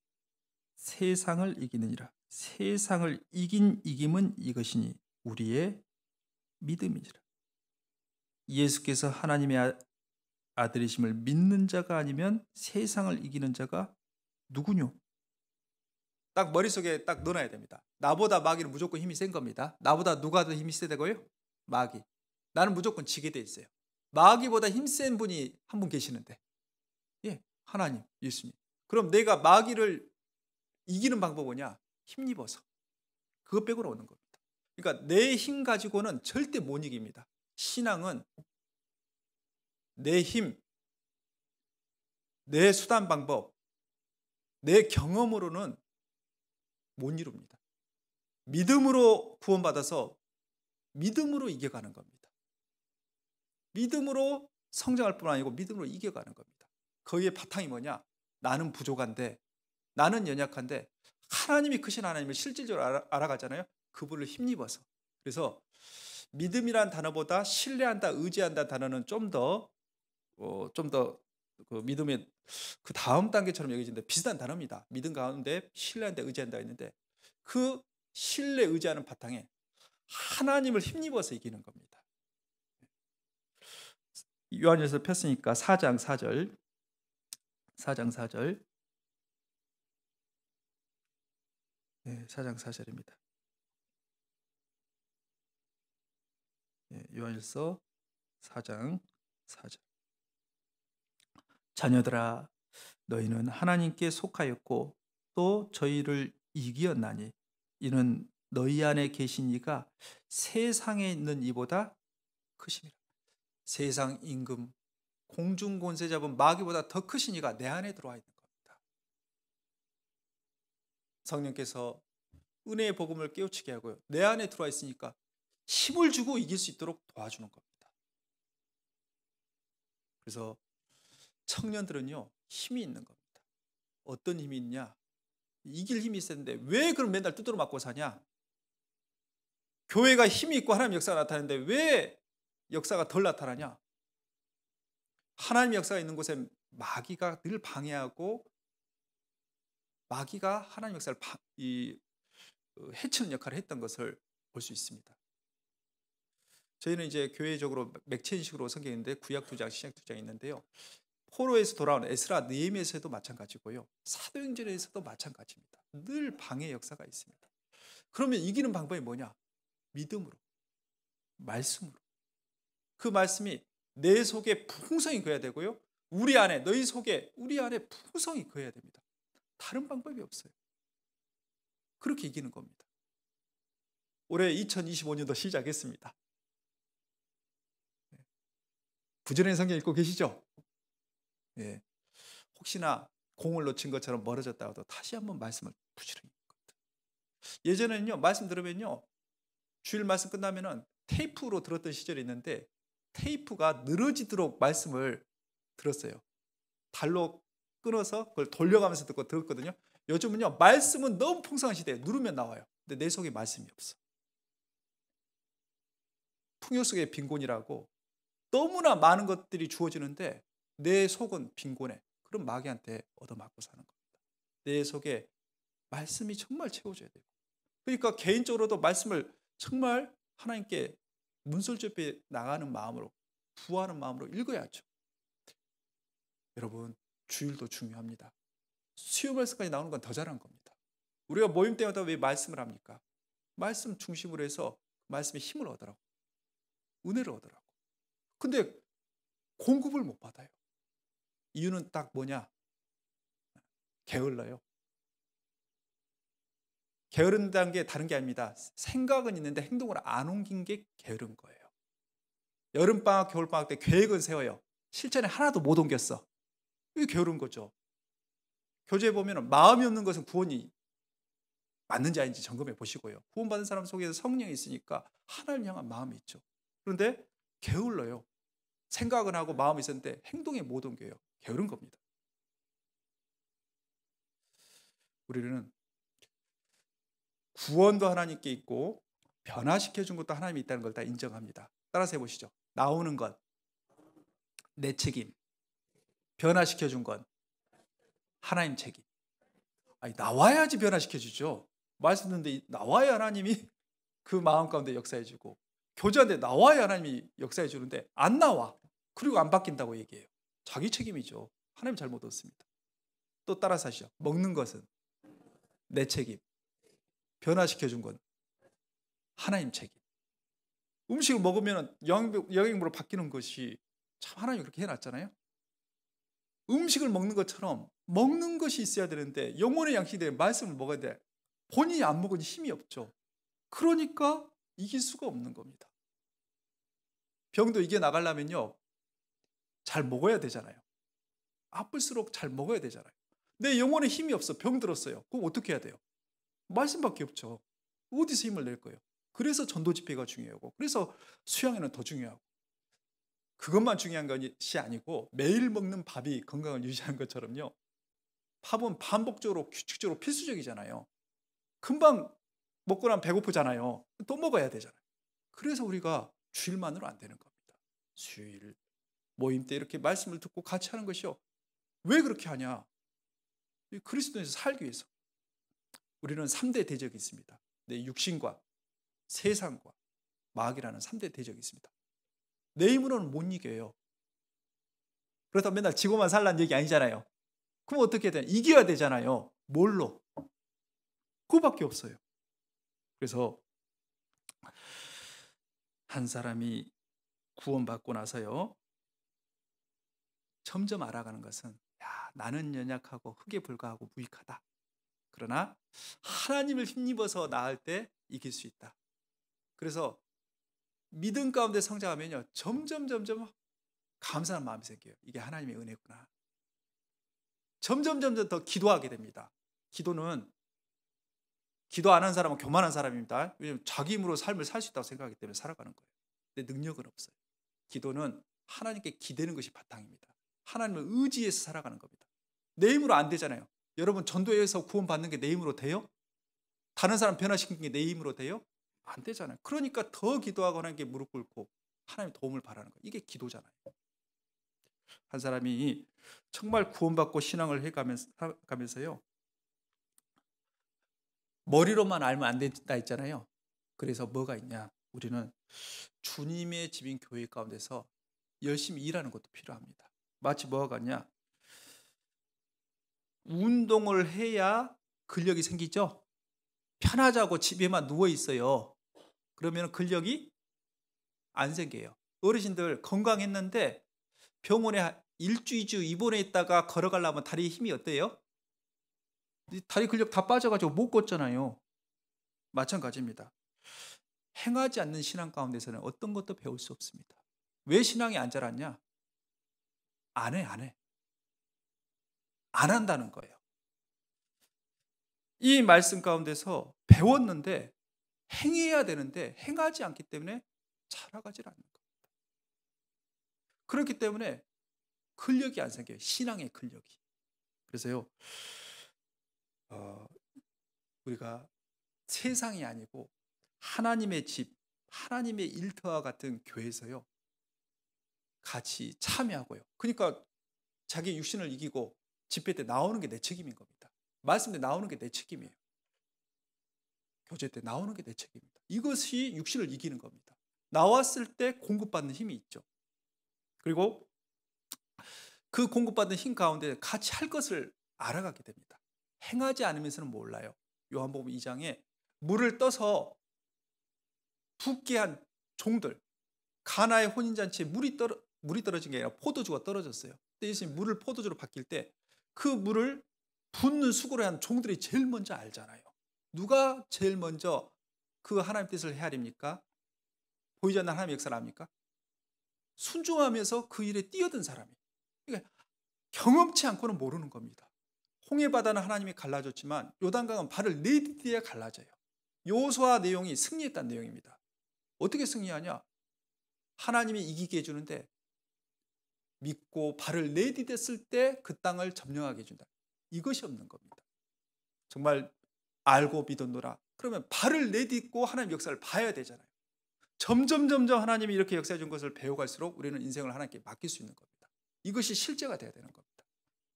세상을 이기느니라. 세상을 이긴 이김은 이것이니 우리의 믿음이니라. 예수께서 하나님의 아들이심을 믿는 자가 아니면 세상을 이기는 자가 누구뇨? 딱 머릿속에 딱 넣어놔야 됩니다. 나보다 마귀는 무조건 힘이 센 겁니다. 나보다 누가 더 힘이 세 되고요? 마귀. 나는 무조건 지게 돼 있어요. 마귀보다 힘센 분이 한 분 계시는데, 하나님, 예수님. 그럼 내가 마귀를 이기는 방법은 뭐냐? 힘입어서. 그것 빼고는 없는 겁니다. 그러니까 내 힘 가지고는 절대 못 이깁니다. 신앙은 내 힘, 내 수단 방법, 내 경험으로는 못 이룹니다. 믿음으로 구원받아서 믿음으로 이겨가는 겁니다. 믿음으로 성장할 뿐 아니고 믿음으로 이겨가는 겁니다. 거기에 바탕이 뭐냐? 나는 부족한데, 나는 연약한데 하나님이 크신 하나님을 실질적으로 알아가잖아요. 그분을 힘입어서. 그래서 믿음이란 단어보다 신뢰한다, 의지한다 단어는 좀 더 그 믿음의 그 다음 단계처럼 여겨지는데 비슷한 단어입니다. 믿음 가운데 신뢰한다, 의지한다 있는데, 그 신뢰, 의지하는 바탕에 하나님을 힘입어서 이기는 겁니다. 요한일서 폈으니까 4장 4절. 4장 4절. 4장 4절입니다. 요한일서 4장 4절. 자녀들아, 너희는 하나님께 속하였고 또 저희를 이기었나니 이는 너희 안에 계신 이가 세상에 있는 이보다 크심이라. 세상 임금, 공중 권세 잡은 마귀보다 더 크신 이가 내 안에 들어와 있는 겁니다. 성령께서 은혜의 복음을 깨우치게 하고요, 내 안에 들어와 있으니까 힘을 주고 이길 수 있도록 도와주는 겁니다. 그래서 청년들은요, 힘이 있는 겁니다. 어떤 힘이 있냐? 이길 힘이 있었는데 왜 그럼 맨날 두드러 맞고 사냐? 교회가 힘이 있고 하나님의 역사가 나타나는데 왜 역사가 덜 나타나냐? 하나님의 역사가 있는 곳에 마귀가 늘 방해하고, 마귀가 하나님의 역사를 해치는 역할을 했던 것을 볼 수 있습니다. 저희는 이제 교회적으로 맥체인식으로 성경인데 구약 2장, 신약 2장이 있는데요. 포로에서 돌아온 에스라, 느헤미야에서도 마찬가지고요. 사도행전에서도 마찬가지입니다. 늘 방해 역사가 있습니다. 그러면 이기는 방법이 뭐냐? 믿음으로, 말씀으로. 그 말씀이 내 속에 풍성히 거해야 되고요, 우리 안에, 너희 속에, 우리 안에 풍성히 거해야 됩니다. 다른 방법이 없어요. 그렇게 이기는 겁니다. 올해 2025년도 시작했습니다. 부지런히 성경 읽고 계시죠? 예. 혹시나 공을 놓친 것처럼 멀어졌다가도 다시 한번 말씀을 부지런히 읽거든. 예전에는요, 말씀 들으면요, 주일 말씀 끝나면은 테이프로 들었던 시절이 있는데 테이프가 늘어지도록 말씀을 들었어요. 달로 끊어서 그걸 돌려가면서 들었거든요. 요즘은요, 말씀은 너무 풍성한 시대에 누르면 나와요. 근데 내 속에 말씀이 없어. 풍요 속의 빈곤이라고 너무나 많은 것들이 주어지는데 내 속은 빈곤해. 그럼 마귀한테 얻어맞고 사는 겁니다. 내 속에 말씀이 정말 채워져야 돼요. 그러니까 개인적으로도 말씀을 정말 하나님께 문설주에 나가는 마음으로, 구하는 마음으로 읽어야죠. 여러분, 주일도 중요합니다. 수요 말씀까지 나오는 건 더 잘한 겁니다. 우리가 모임 때마다 왜 말씀을 합니까? 말씀 중심으로 해서 말씀의 힘을 얻으라고, 은혜를 얻으라고. 근데 공급을 못 받아요. 이유는 딱 뭐냐? 게을러요. 게으른다는 게 다른 게 아닙니다. 생각은 있는데 행동을 안 옮긴 게 게으른 거예요. 여름방학, 겨울방학 때 계획은 세워요. 실전에 하나도 못 옮겼어. 이게 게으른 거죠. 교재에 보면 마음이 없는 것은 구원이 맞는지 아닌지 점검해 보시고요. 구원받은 사람 속에서 성령이 있으니까 하나님을 향한 마음이 있죠. 그런데 게을러요. 생각은 하고 마음이 있었는데 행동에 못 옮겨요. 게으른 겁니다. 우리는 구원도 하나님께 있고 변화시켜 준 것도 하나님이 있다는 걸 다 인정합니다. 따라서 해보시죠. 나오는 것, 내 책임. 변화시켜 준 건 하나님 책임. 아니, 나와야지 변화시켜 주죠. 말씀 듣는데 나와야 하나님이 그 마음 가운데 역사해 주고, 교제하는데 나와야 하나님이 역사해 주는데 안 나와. 그리고 안 바뀐다고 얘기해요. 자기 책임이죠. 하나님 잘못 얻습니다. 또 따라서 하시죠. 먹는 것은 내 책임. 변화시켜 준 건 하나님 책임. 음식을 먹으면 영양분으로 바뀌는 것이 참 하나님이 그렇게 해놨잖아요. 음식을 먹는 것처럼 먹는 것이 있어야 되는데 영혼의 양식이 되는 말씀을 먹어야 돼. 본인이 안 먹으니 힘이 없죠. 그러니까 이길 수가 없는 겁니다. 병도 이겨나가려면요, 잘 먹어야 되잖아요. 아플수록 잘 먹어야 되잖아요. 내 영혼에 힘이 없어. 병 들었어요. 그럼 어떻게 해야 돼요? 말씀밖에 없죠. 어디서 힘을 낼 거예요? 그래서 전도 집회가 중요하고, 그래서 수양회는 더 중요하고, 그것만 중요한 것이 아니고 매일 먹는 밥이 건강을 유지하는 것처럼요, 밥은 반복적으로 규칙적으로 필수적이잖아요. 금방 먹고 나면 배고프잖아요. 또 먹어야 되잖아요. 그래서 우리가 주일만으로 안 되는 겁니다. 주일 모임 때 이렇게 말씀을 듣고 같이 하는 것이요. 왜 그렇게 하냐? 그리스도에서 살기 위해서. 우리는 3대 대적이 있습니다. 내 육신과 세상과 마귀라는 3대 대적이 있습니다. 내 힘으로는 못 이겨요. 그렇다고 맨날 지고만 살라는 얘기 아니잖아요. 그럼 어떻게 해야 되나? 이겨야 되잖아요. 뭘로? 그거밖에 없어요. 그래서 한 사람이 구원받고 나서요, 점점 알아가는 것은, 야, 나는 연약하고 흙에 불과하고 무익하다. 그러나 하나님을 힘입어서 나을 때 이길 수 있다. 그래서 믿음 가운데 성장하면요, 점점 감사한 마음이 생겨요. 이게 하나님의 은혜구나. 점점 더 기도하게 됩니다. 기도는, 기도 안 하는 사람은 교만한 사람입니다. 왜냐하면 자기 힘으로 삶을 살 수 있다고 생각하기 때문에 살아가는 거예요. 근데 능력은 없어요. 기도는 하나님께 기대는 것이 바탕입니다. 하나님을 의지해서 살아가는 겁니다. 내 힘으로 안 되잖아요. 여러분, 전도회에서 구원받는 게 내 힘으로 돼요? 다른 사람 변화시키는 게 내 힘으로 돼요? 안 되잖아요. 그러니까 더 기도하고 하나님께 무릎 꿇고 하나님의 도움을 바라는 거예요. 이게 기도잖아요. 한 사람이 정말 구원받고 신앙을 해가면서요, 머리로만 알면 안 된다 했잖아요. 그래서 뭐가 있냐? 우리는 주님의 집인 교회 가운데서 열심히 일하는 것도 필요합니다. 마치 뭐가 같냐? 운동을 해야 근력이 생기죠. 편하자고 집에만 누워 있어요. 그러면 근력이 안 생겨요. 어르신들 건강했는데 병원에 1주, 2주 입원해 있다가 걸어가려면 다리 힘이 어때요? 다리 근력 다 빠져가지고 못 걷잖아요. 마찬가지입니다. 행하지 않는 신앙 가운데서는 어떤 것도 배울 수 없습니다. 왜 신앙이 안 자랐냐? 안 해, 안 해. 안 한다는 거예요. 이 말씀 가운데서 배웠는데 행해야 되는데 행하지 않기 때문에 자라가질 않는 거예요. 그렇기 때문에 근력이 안 생겨요. 신앙의 근력이. 그래서요, 어, 우리가 세상이 아니고 하나님의 집, 하나님의 일터와 같은 교회에서요, 같이 참여하고요. 그러니까 자기 육신을 이기고 집회 때 나오는 게 내 책임인 겁니다. 말씀 때 나오는 게 내 책임이에요. 교제 때 나오는 게 내 책임입니다. 이것이 육신을 이기는 겁니다. 나왔을 때 공급받는 힘이 있죠. 그리고 그 공급받는 힘 가운데 같이 할 것을 알아가게 됩니다. 행하지 않으면서는 몰라요. 요한복음 2장에 물을 떠서 붓게 한 종들, 가나의 혼인잔치에 물이 떨어진 게 아니라 포도주가 떨어졌어요. 근데 예수님 물을 포도주로 바뀔 때 그 물을 붓는 수고를 한 종들이 제일 먼저 알잖아요. 누가 제일 먼저 그 하나님 뜻을 헤아립니까? 보이지 않는 하나님의 역사를 압니까? 순종하면서 그 일에 뛰어든 사람이. 그러니까 경험치 않고는 모르는 겁니다. 홍해바다는 하나님이 갈라줬지만 요단강은 발을 내디뎌야 갈라져요. 요수아 내용이 승리했다는 내용입니다. 어떻게 승리하냐? 하나님이 이기게 해주는데 믿고 발을 내디뎠을 때 그 땅을 점령하게 해준다. 이것이 없는 겁니다. 정말 알고 믿었노라. 그러면 발을 내딛고 하나님 역사를 봐야 되잖아요. 점점 하나님이 이렇게 역사해 준 것을 배워갈수록 우리는 인생을 하나님께 맡길 수 있는 겁니다. 이것이 실제가 돼야 되는 겁니다.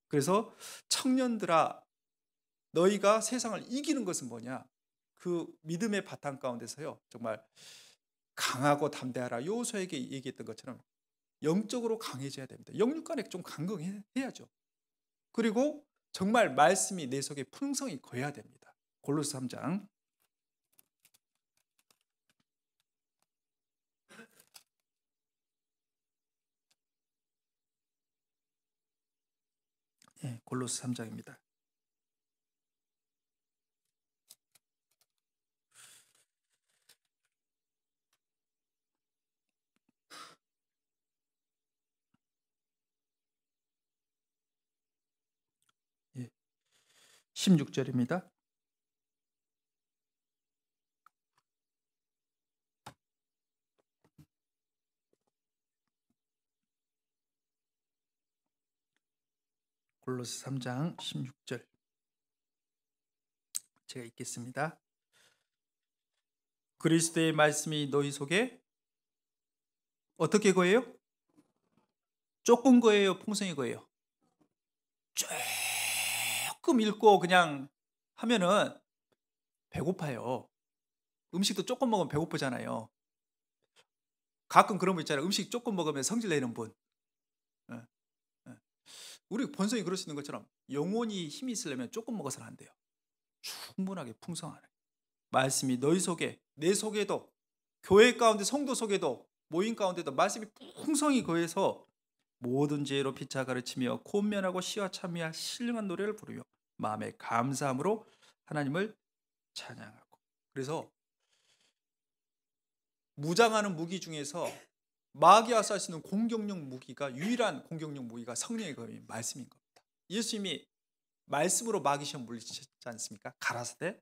그래서 청년들아, 너희가 세상을 이기는 것은 뭐냐? 그 믿음의 바탕 가운데서요, 정말 강하고 담대하라. 요호수아에게 얘기했던 것처럼 영적으로 강해져야 됩니다. 영육간에 좀 강건해야죠. 그리고 정말 말씀이 내 속에 풍성히 거해야 됩니다. 골로새 3장. 예, 골로새 3장입니다. 예, 16절입니다. 골로새 3장 16절. 제가 읽겠습니다. 그리스도의 말씀이 너희 속에 어떻게 거예요? 조금 거예요? 풍성히 거예요? 조금 읽고 그냥 하면은 배고파요. 음식도 조금 먹으면 배고프잖아요. 가끔 그런 분 있잖아요. 음식 조금 먹으면 성질 내는 분. 예, 예. 우리 본성이 그럴 수 있는 것처럼 영혼이 힘이 있으려면 조금 먹어서는 안 돼요. 충분하게 풍성하네. 말씀이 너희 속에, 내 속에도, 교회 가운데 성도 속에도, 모임 가운데도 말씀이 풍성히 거해서 모든 지혜로 피차 가르치며 권면하고 시와 참여와 신령한 노래를 부르며 마음에 감사함으로 하나님을 찬양하고. 그래서 무장하는 무기 중에서 마귀와 싸울 수 있는 공격용 무기가, 유일한 공격용 무기가 성령의 검이 말씀인 겁니다. 예수님이 말씀으로 마귀 시험 물리치지 않습니까? 가라사대.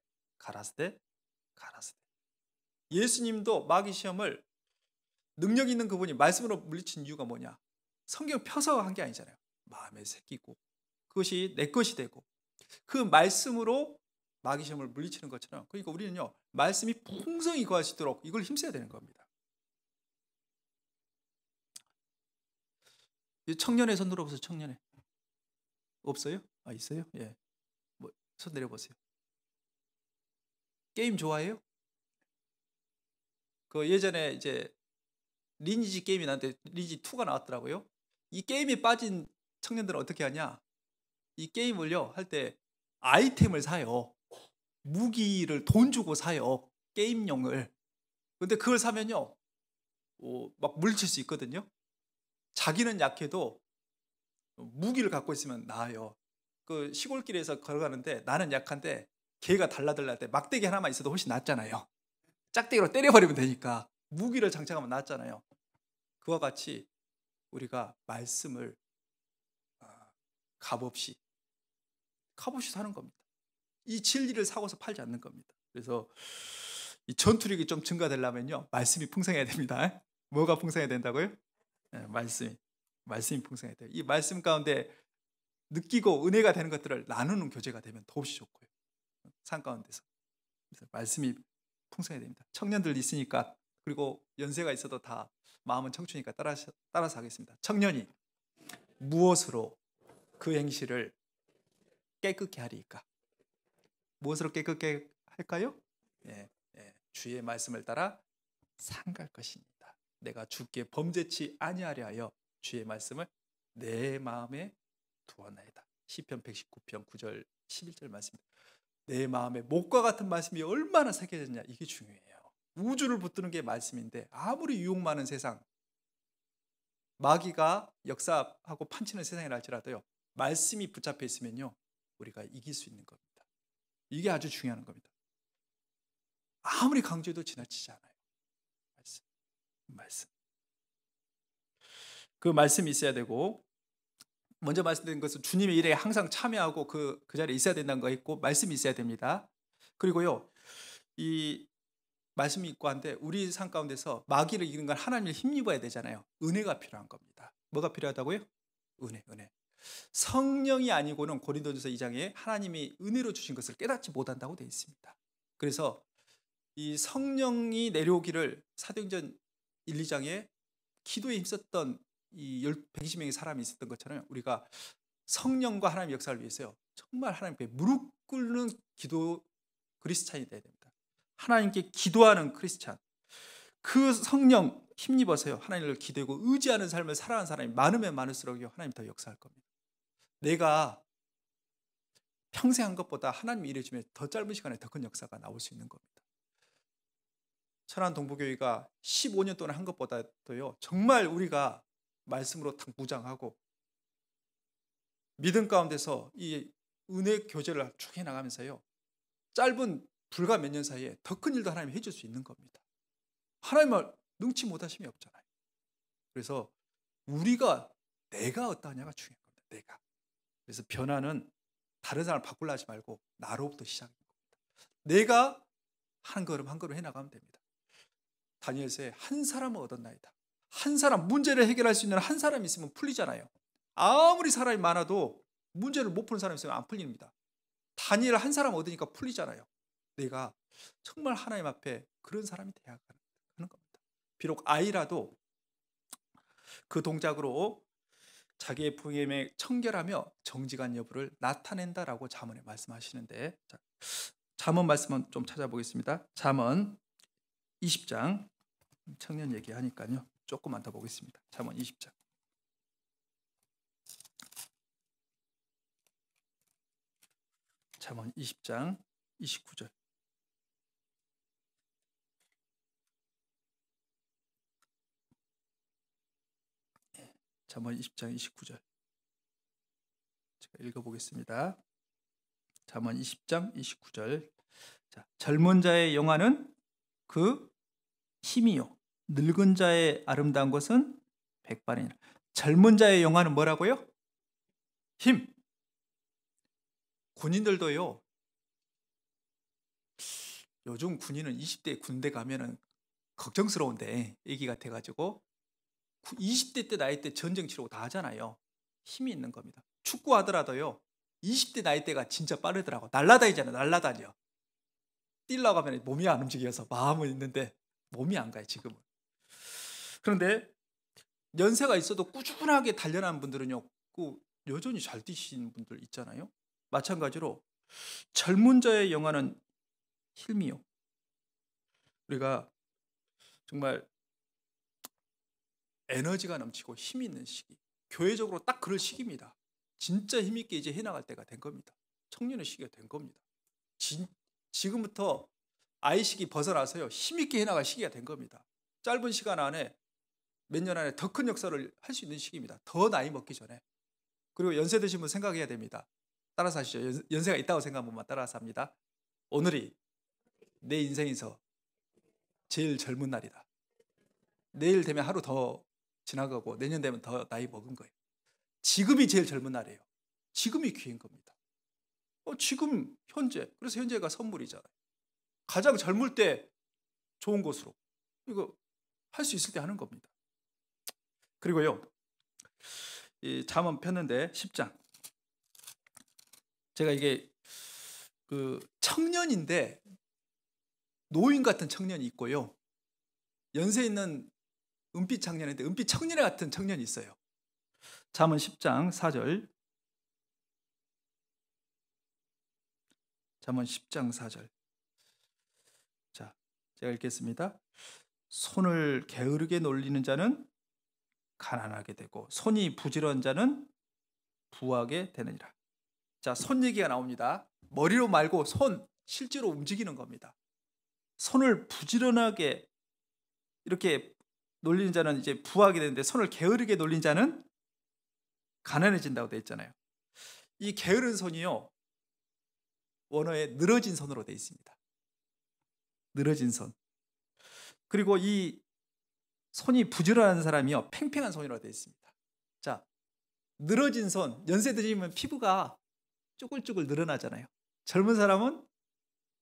예수님도 마귀 시험을 능력 있는 그분이 말씀으로 물리친 이유가 뭐냐? 성경 펴서 한 게 아니잖아요. 마음에 새기고 그것이 내 것이 되고 그 말씀으로 마귀 시험을 물리치는 것처럼, 그러니까 우리는요, 말씀이 풍성히 거할 수 있도록 이걸 힘써야 되는 겁니다. 청년의 손 들어보세요. 청년의. 없어요? 아, 있어요? 예. 뭐, 손 내려보세요. 게임 좋아해요? 그 예전에 이제 리니지 게임이 나왔는데 리니지 2가 나왔더라고요. 이 게임에 빠진 청년들은 어떻게 하냐? 이 게임을요, 할 때 아이템을 사요. 무기를 돈 주고 사요. 게임용을. 근데 그걸 사면요, 막 물리칠 수 있거든요. 자기는 약해도 무기를 갖고 있으면 나아요. 그 시골길에서 걸어가는데 나는 약한데 개가 달라들날 때 막대기 하나만 있어도 훨씬 낫잖아요. 짝대기로 때려버리면 되니까 무기를 장착하면 낫잖아요. 그와 같이 우리가 말씀을 값없이 사는 겁니다. 이 진리를 사고서 팔지 않는 겁니다. 그래서 이 전투력이 좀 증가되려면요, 말씀이 풍성해야 됩니다. 뭐가 풍성해야 된다고요? 네, 말씀이 풍성해야 돼요. 이 말씀 가운데 느끼고 은혜가 되는 것들을 나누는 교제가 되면 더없이 좋고요. 삶 가운데서. 그래서 말씀이 풍성해야 됩니다. 청년들 있으니까, 그리고 연세가 있어도 다 마음은 청춘이니까 따라서 하겠습니다. 청년이 무엇으로 그 행실을 깨끗게 하리까? 무엇으로 깨끗게 할까요? 주의 말씀을 따라 상갈 것입니다. 내가 주께 범죄치 아니하려 하여 주의 말씀을 내 마음에 두었나이다. 시편 119편 9절 11절 말씀입니다. 내 마음에 목과 같은 말씀이 얼마나 새겨졌냐, 이게 중요해요. 우주를 붙드는 게 말씀인데, 아무리 유혹 많은 세상, 마귀가 역사하고 판치는 세상이라 할지라도요, 말씀이 붙잡혀 있으면요, 우리가 이길 수 있는 겁니다. 이게 아주 중요한 겁니다. 아무리 강조해도 지나치지 않아요. 말씀. 그 말씀이 있어야 되고, 먼저 말씀드린 것은 주님의 일에 항상 참여하고 그 자리에 있어야 된다는 거 있고, 말씀이 있어야 됩니다. 그리고요, 이 말씀이 있고 한데, 우리 삶 가운데서 마귀를 이기는 건 하나님을 힘입어야 되잖아요. 은혜가 필요한 겁니다. 뭐가 필요하다고요? 은혜. 성령이 아니고는 고린도전서 2장에 하나님이 은혜로 주신 것을 깨닫지 못한다고 되어 있습니다. 그래서 이 성령이 내려오기를 사도행전 1, 2장에 기도에 힘썼던 이 120명의 사람이 있었던 것처럼, 우리가 성령과 하나님의 역사를 위해서요, 정말 하나님께 무릎 꿇는 기도 크리스찬이 되어야 됩니다. 하나님께 기도하는 크리스찬, 그 성령 힘입어서요, 하나님을 기대고 의지하는 삶을 살아가는 사람이 많으면 많을수록요, 하나님 더 역사할 겁니다. 내가 평생 한 것보다 하나님이 일해주면 더 짧은 시간에 더 큰 역사가 나올 수 있는 겁니다. 천안 동부교회가 15년 동안 한 것보다도요, 정말 우리가 말씀으로 딱 무장하고 믿음 가운데서 이 은혜 교제를 쭉 해나가면서요, 짧은 불과 몇 년 사이에 더 큰 일도 하나님이 해줄 수 있는 겁니다. 하나님을 능치 못하심이 없잖아요. 그래서 내가 어떠하냐가 중요한 겁니다. 내가. 그래서 변화는 다른 사람을 바꾸려 하지 말고 나로부터 시작인 겁니다. 내가 한 걸음 한 걸음 해나가면 됩니다. 다니엘서에 한 사람을 얻었나이다. 한 사람, 문제를 해결할 수 있는 한 사람이 있으면 풀리잖아요. 아무리 사람이 많아도 문제를 못 푸는 사람이 있으면 안 풀립니다. 다니엘 한 사람 얻으니까 풀리잖아요. 내가 정말 하나님 앞에 그런 사람이 돼야 하는 겁니다. 비록 아이라도 그 동작으로 자기의 부임에 청결하며 정직한 여부를 나타낸다라고 잠언에 말씀하시는데, 잠언 말씀은 좀 찾아보겠습니다. 잠언 20장, 청년 얘기하니까요, 조금만 더 보겠습니다. 잠언 20장. 잠언 20장 29절. 잠언 20장 29절. 제가 읽어보겠습니다. 잠언 20장 29절. 자, 젊은 자의 영화는 그 힘이요, 늙은 자의 아름다운 것은 백발이니라. 젊은 자의 영화는 뭐라고요? 힘. 군인들도요, 요즘 군인은 20대 군대 가면은 걱정스러운데, 애기 같아가지고 20대 때 나이 때 전쟁 치르고 다 하잖아요. 힘이 있는 겁니다. 축구 하더라도요, 20대 나이 때가 진짜 빠르더라고. 날라다니잖아요. 날라다녀. 뛰려고 하면 몸이 안 움직여서 마음은 있는데 몸이 안 가요, 지금은. 그런데 연세가 있어도 꾸준하게 단련하는 분들은요, 여전히 잘 뛰시는 분들 있잖아요. 마찬가지로 젊은 자의 영화는 힘이요. 우리가 정말 에너지가 넘치고 힘이 있는 시기, 교회적으로 딱 그럴 시기입니다. 진짜 힘있게 이제 해나갈 때가 된 겁니다. 청년의 시기가 된 겁니다. 지금부터 아이 시기 벗어나서요, 힘있게 해나갈 시기가 된 겁니다. 짧은 시간 안에, 몇 년 안에 더 큰 역사를 할 수 있는 시기입니다. 더 나이 먹기 전에. 그리고 연세 드신 분 생각해야 됩니다. 따라서 하시죠. 연세가 있다고 생각하면 따라서 합니다. 오늘이 내 인생에서 제일 젊은 날이다. 내일 되면 하루 더 지나가고 내년 되면 더 나이 먹은 거예요. 지금이 제일 젊은 날이에요. 지금이 기회인 겁니다. 지금 현재, 그래서 현재가 선물이잖아요. 가장 젊을 때 좋은 것으로 이거 할 수 있을 때 하는 겁니다. 그리고요, 이 잠언 폈는데 10장. 제가 이게 그 청년인데 노인 같은 청년이 있고요, 연세 있는 은빛 청년인데 은빛 청년 같은 청년이 있어요. 잠언 10장 4절. 잠언 10장 4절. 자, 제가 읽겠습니다. 손을 게으르게 놀리는 자는 가난하게 되고 손이 부지런한 자는 부하게 되느니라. 자, 손 얘기가 나옵니다. 머리로 말고 손, 실제로 움직이는 겁니다. 손을 부지런하게 이렇게 놀리는 자는 이제 부하게 되는데, 손을 게으르게 놀린 자는 가난해진다고 되어 있잖아요. 이 게으른 손이요, 원어에 늘어진 손으로 되어 있습니다. 늘어진 손. 그리고 이 손이 부지런한 사람이요, 팽팽한 손이라고 되어 있습니다. 자, 늘어진 손, 연세 들이면 피부가 쭈글쭈글 늘어나잖아요. 젊은 사람은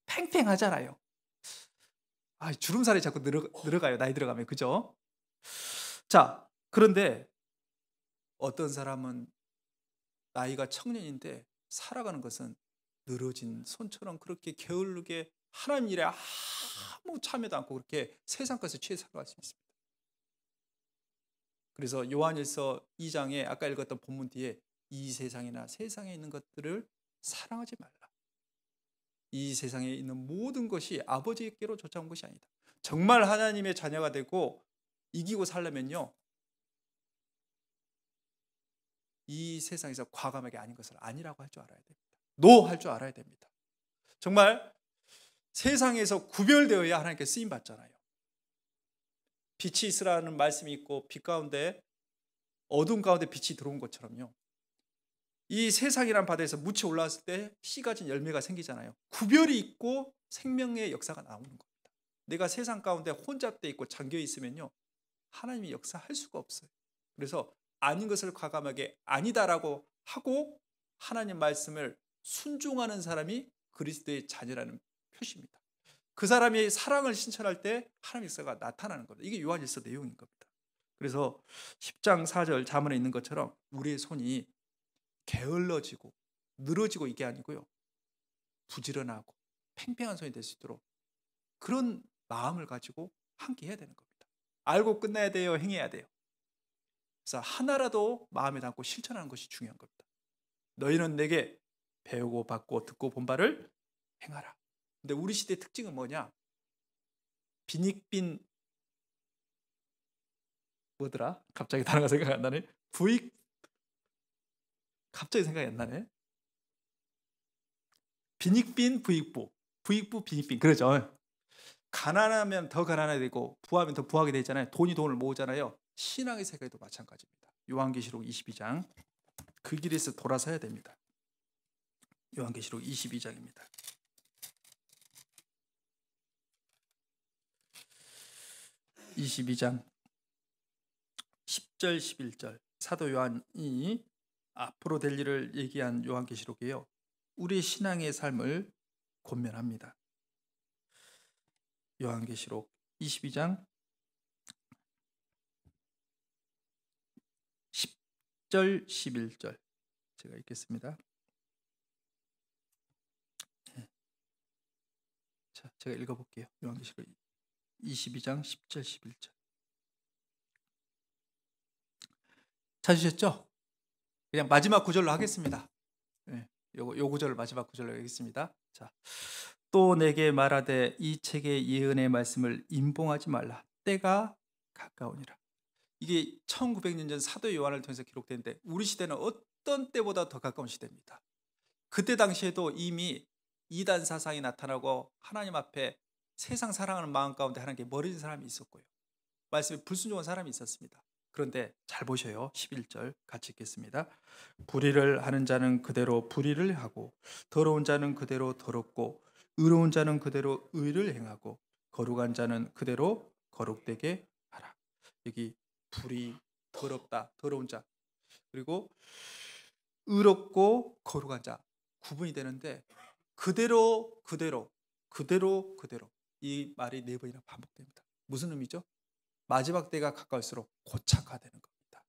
팽팽하잖아요. 주름살이 자꾸 늘어가요, 나이 들어가면. 그죠? 자, 그런데 어떤 사람은 나이가 청년인데 살아가는 것은 늘어진 손처럼 그렇게 게으르게 하나님 일에 아무 참여도 않고 그렇게 세상 것에 취해 살아갈 수 있습니다. 그래서 요한일서 2장에 아까 읽었던 본문 뒤에 이 세상이나 세상에 있는 것들을 사랑하지 말라. 이 세상에 있는 모든 것이 아버지께로 쫓아온 것이 아니다. 정말 하나님의 자녀가 되고 이기고 살려면요, 이 세상에서 과감하게 아닌 것을 아니라고 할 줄 알아야 됩니다. 노 할 줄 알아야 됩니다. 정말 세상에서 구별되어야 하나님께 쓰임 받잖아요. 빛이 있으라는 말씀이 있고 빛 가운데, 어둠 가운데 빛이 들어온 것처럼요, 이 세상이란 바다에서 묻혀 올라왔을 때 씨 가진 열매가 생기잖아요. 구별이 있고 생명의 역사가 나오는 겁니다. 내가 세상 가운데 혼잡돼 있고 잠겨 있으면요, 하나님이 역사할 수가 없어요. 그래서 아닌 것을 과감하게 아니다라고 하고 하나님 말씀을 순종하는 사람이 그리스도의 자녀라는 표시입니다. 그 사람이 사랑을 신천할 때 하나님의 역사가 나타나는 겁니다. 이게 요한일서 내용인 겁니다. 그래서 10장 4절 잠언에 있는 것처럼 우리의 손이 게을러지고 늘어지고 이게 아니고요, 부지런하고 팽팽한 손이 될 수 있도록 그런 마음을 가지고 함께 해야 되는 겁니다. 알고 끝나야 돼요, 행해야 돼요. 그래서 하나라도 마음에 담고 실천하는 것이 중요한 겁니다. 너희는 내게 배우고 받고 듣고 본 바를 행하라. 근데 우리 시대의 특징은 뭐냐? 빈익빈 뭐더라? 갑자기 단어가 생각이 안 나네. 갑자기 생각이 안 나네. 빈익빈 부익부. 부익부 빈익빈. 그러죠. 가난하면 더 가난하게 되고 부하면 더 부하게 되잖아요. 돈이 돈을 모으잖아요. 신앙의 세계도 마찬가지입니다. 요한계시록 22장. 그 길에서 돌아서야 됩니다. 요한계시록 22장입니다. (22장) 10절 11절 사도 요한이 앞으로 될 일을 얘기한 요한계시록이에요. 우리의 신앙의 삶을 권면합니다. 요한계시록 22장 10절 11절 제가 읽겠습니다. 자, 제가 읽어볼게요. 요한계시록 22장 10절 11절 찾으셨죠? 그냥 마지막 구절로 하겠습니다. 요 구절을 마지막 구절로 하겠습니다. 자, 또 내게 말하되 이 책의 예언의 말씀을 임봉하지 말라. 때가 가까우니라. 이게 1900년 전 사도 요한을 통해서 기록되는데 우리 시대는 어떤 때보다 더 가까운 시대입니다. 그때 당시에도 이미 이단 사상이 나타나고 하나님 앞에 세상 사랑하는 마음 가운데 하나님께 멀어진 사람이 있었고요, 말씀에 불순종한 사람이 있었습니다. 그런데 잘 보셔요. 11절 같이 읽겠습니다. 불의를 하는 자는 그대로 불의를 하고 더러운 자는 그대로 더럽고 의로운 자는 그대로 의를 행하고 거룩한 자는 그대로 거룩되게 하라. 여기 불이 더럽다, 더러운 자, 그리고 의롭고 거룩한 자 구분이 되는데 그대로 이 말이 4번이나 반복됩니다. 무슨 의미죠? 마지막 때가 가까울수록 고착화되는 겁니다.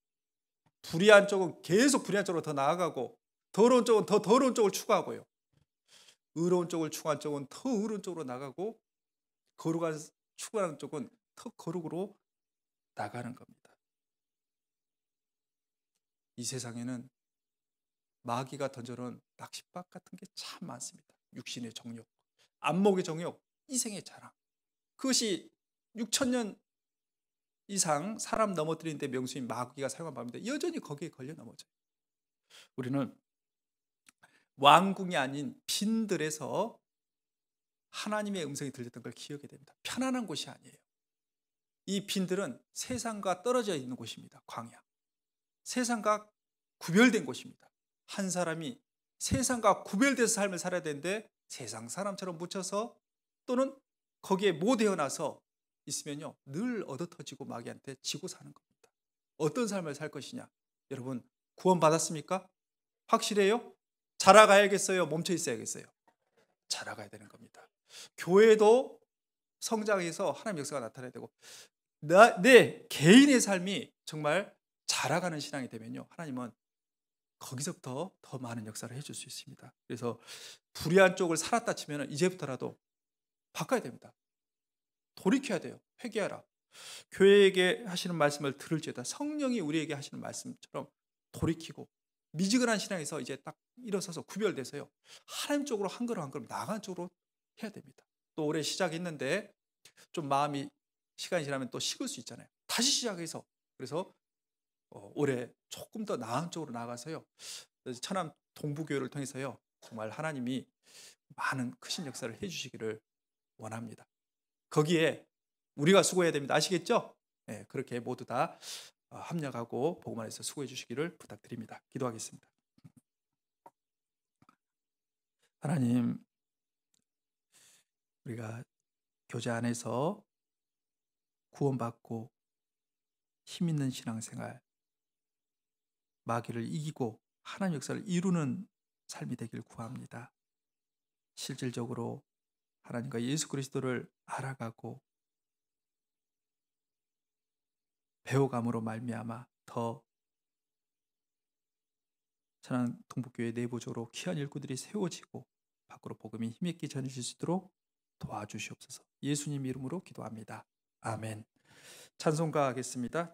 불의한 쪽은 계속 불의한 쪽으로 더 나아가고 더러운 쪽은 더 더러운 쪽을 추구하고요. 의로운 쪽을 추구한 쪽은 더 의로운 쪽으로 나가고 거룩한 추구하는 쪽은 더 거룩으로 나가는 겁니다. 이 세상에는 마귀가 던져놓은 낚싯밥 같은 게 참 많습니다. 육신의 정욕, 안목의 정욕, 이생의 자랑. 그것이 6,000년 이상 사람 넘어뜨리는 데 명수인 마귀가 사용한 방법인데 여전히 거기에 걸려 넘어져요. 우리는 왕궁이 아닌 빈들에서 하나님의 음성이 들렸던 걸 기억해야 됩니다. 편안한 곳이 아니에요. 이 빈들은 세상과 떨어져 있는 곳입니다. 광야. 세상과 구별된 곳입니다. 한 사람이 세상과 구별돼서 삶을 살아야 되는데 세상 사람처럼 묻혀서 또는 거기에 못 헤어나서 있으면요 늘 얻어터지고 마귀한테 지고 사는 겁니다. 어떤 삶을 살 것이냐? 여러분 구원 받았습니까? 확실해요? 자라가야겠어요? 멈춰 있어야겠어요? 자라가야 되는 겁니다. 교회도 성장해서 하나님의 역사가 나타나야 되고 내 개인의 삶이 정말 자라가는 신앙이 되면요 하나님은 거기서부터 더 많은 역사를 해줄 수 있습니다. 그래서 불의한 쪽을 살았다 치면 이제부터라도 바꿔야 됩니다. 돌이켜야 돼요. 회개하라. 교회에게 하시는 말씀을 들을지어다 성령이 우리에게 하시는 말씀처럼 돌이키고 미지근한 신앙에서 이제 딱 일어서서 구별돼서요 하나님 쪽으로 한 걸음 한 걸음 나아가는 쪽으로 해야 됩니다. 또 올해 시작했는데 좀 마음이 시간이 지나면 또 식을 수 있잖아요. 다시 시작해서 그래서 올해 조금 더 나은 쪽으로 나아가서요 천안 동부교회를 통해서요 정말 하나님이 많은 크신 역사를 해주시기를 원합니다. 거기에 우리가 수고해야 됩니다. 아시겠죠? 네, 그렇게 모두 다 합력하고 복음 안에서 수고해 주시기를 부탁드립니다. 기도하겠습니다. 하나님, 우리가 교제 안에서 구원받고 힘 있는 신앙생활, 마귀를 이기고 하나님 역사를 이루는 삶이 되길 구합니다. 실질적으로 하나님과 예수 그리스도를 알아가고 배워감으로 말미암아 더 천안 동북교회 내부적으로 귀한 일꾼들이 세워지고 밖으로 복음이 힘있게 전해질 수 있도록 도와주시옵소서. 예수님 이름으로 기도합니다. 아멘. 찬송가 하겠습니다.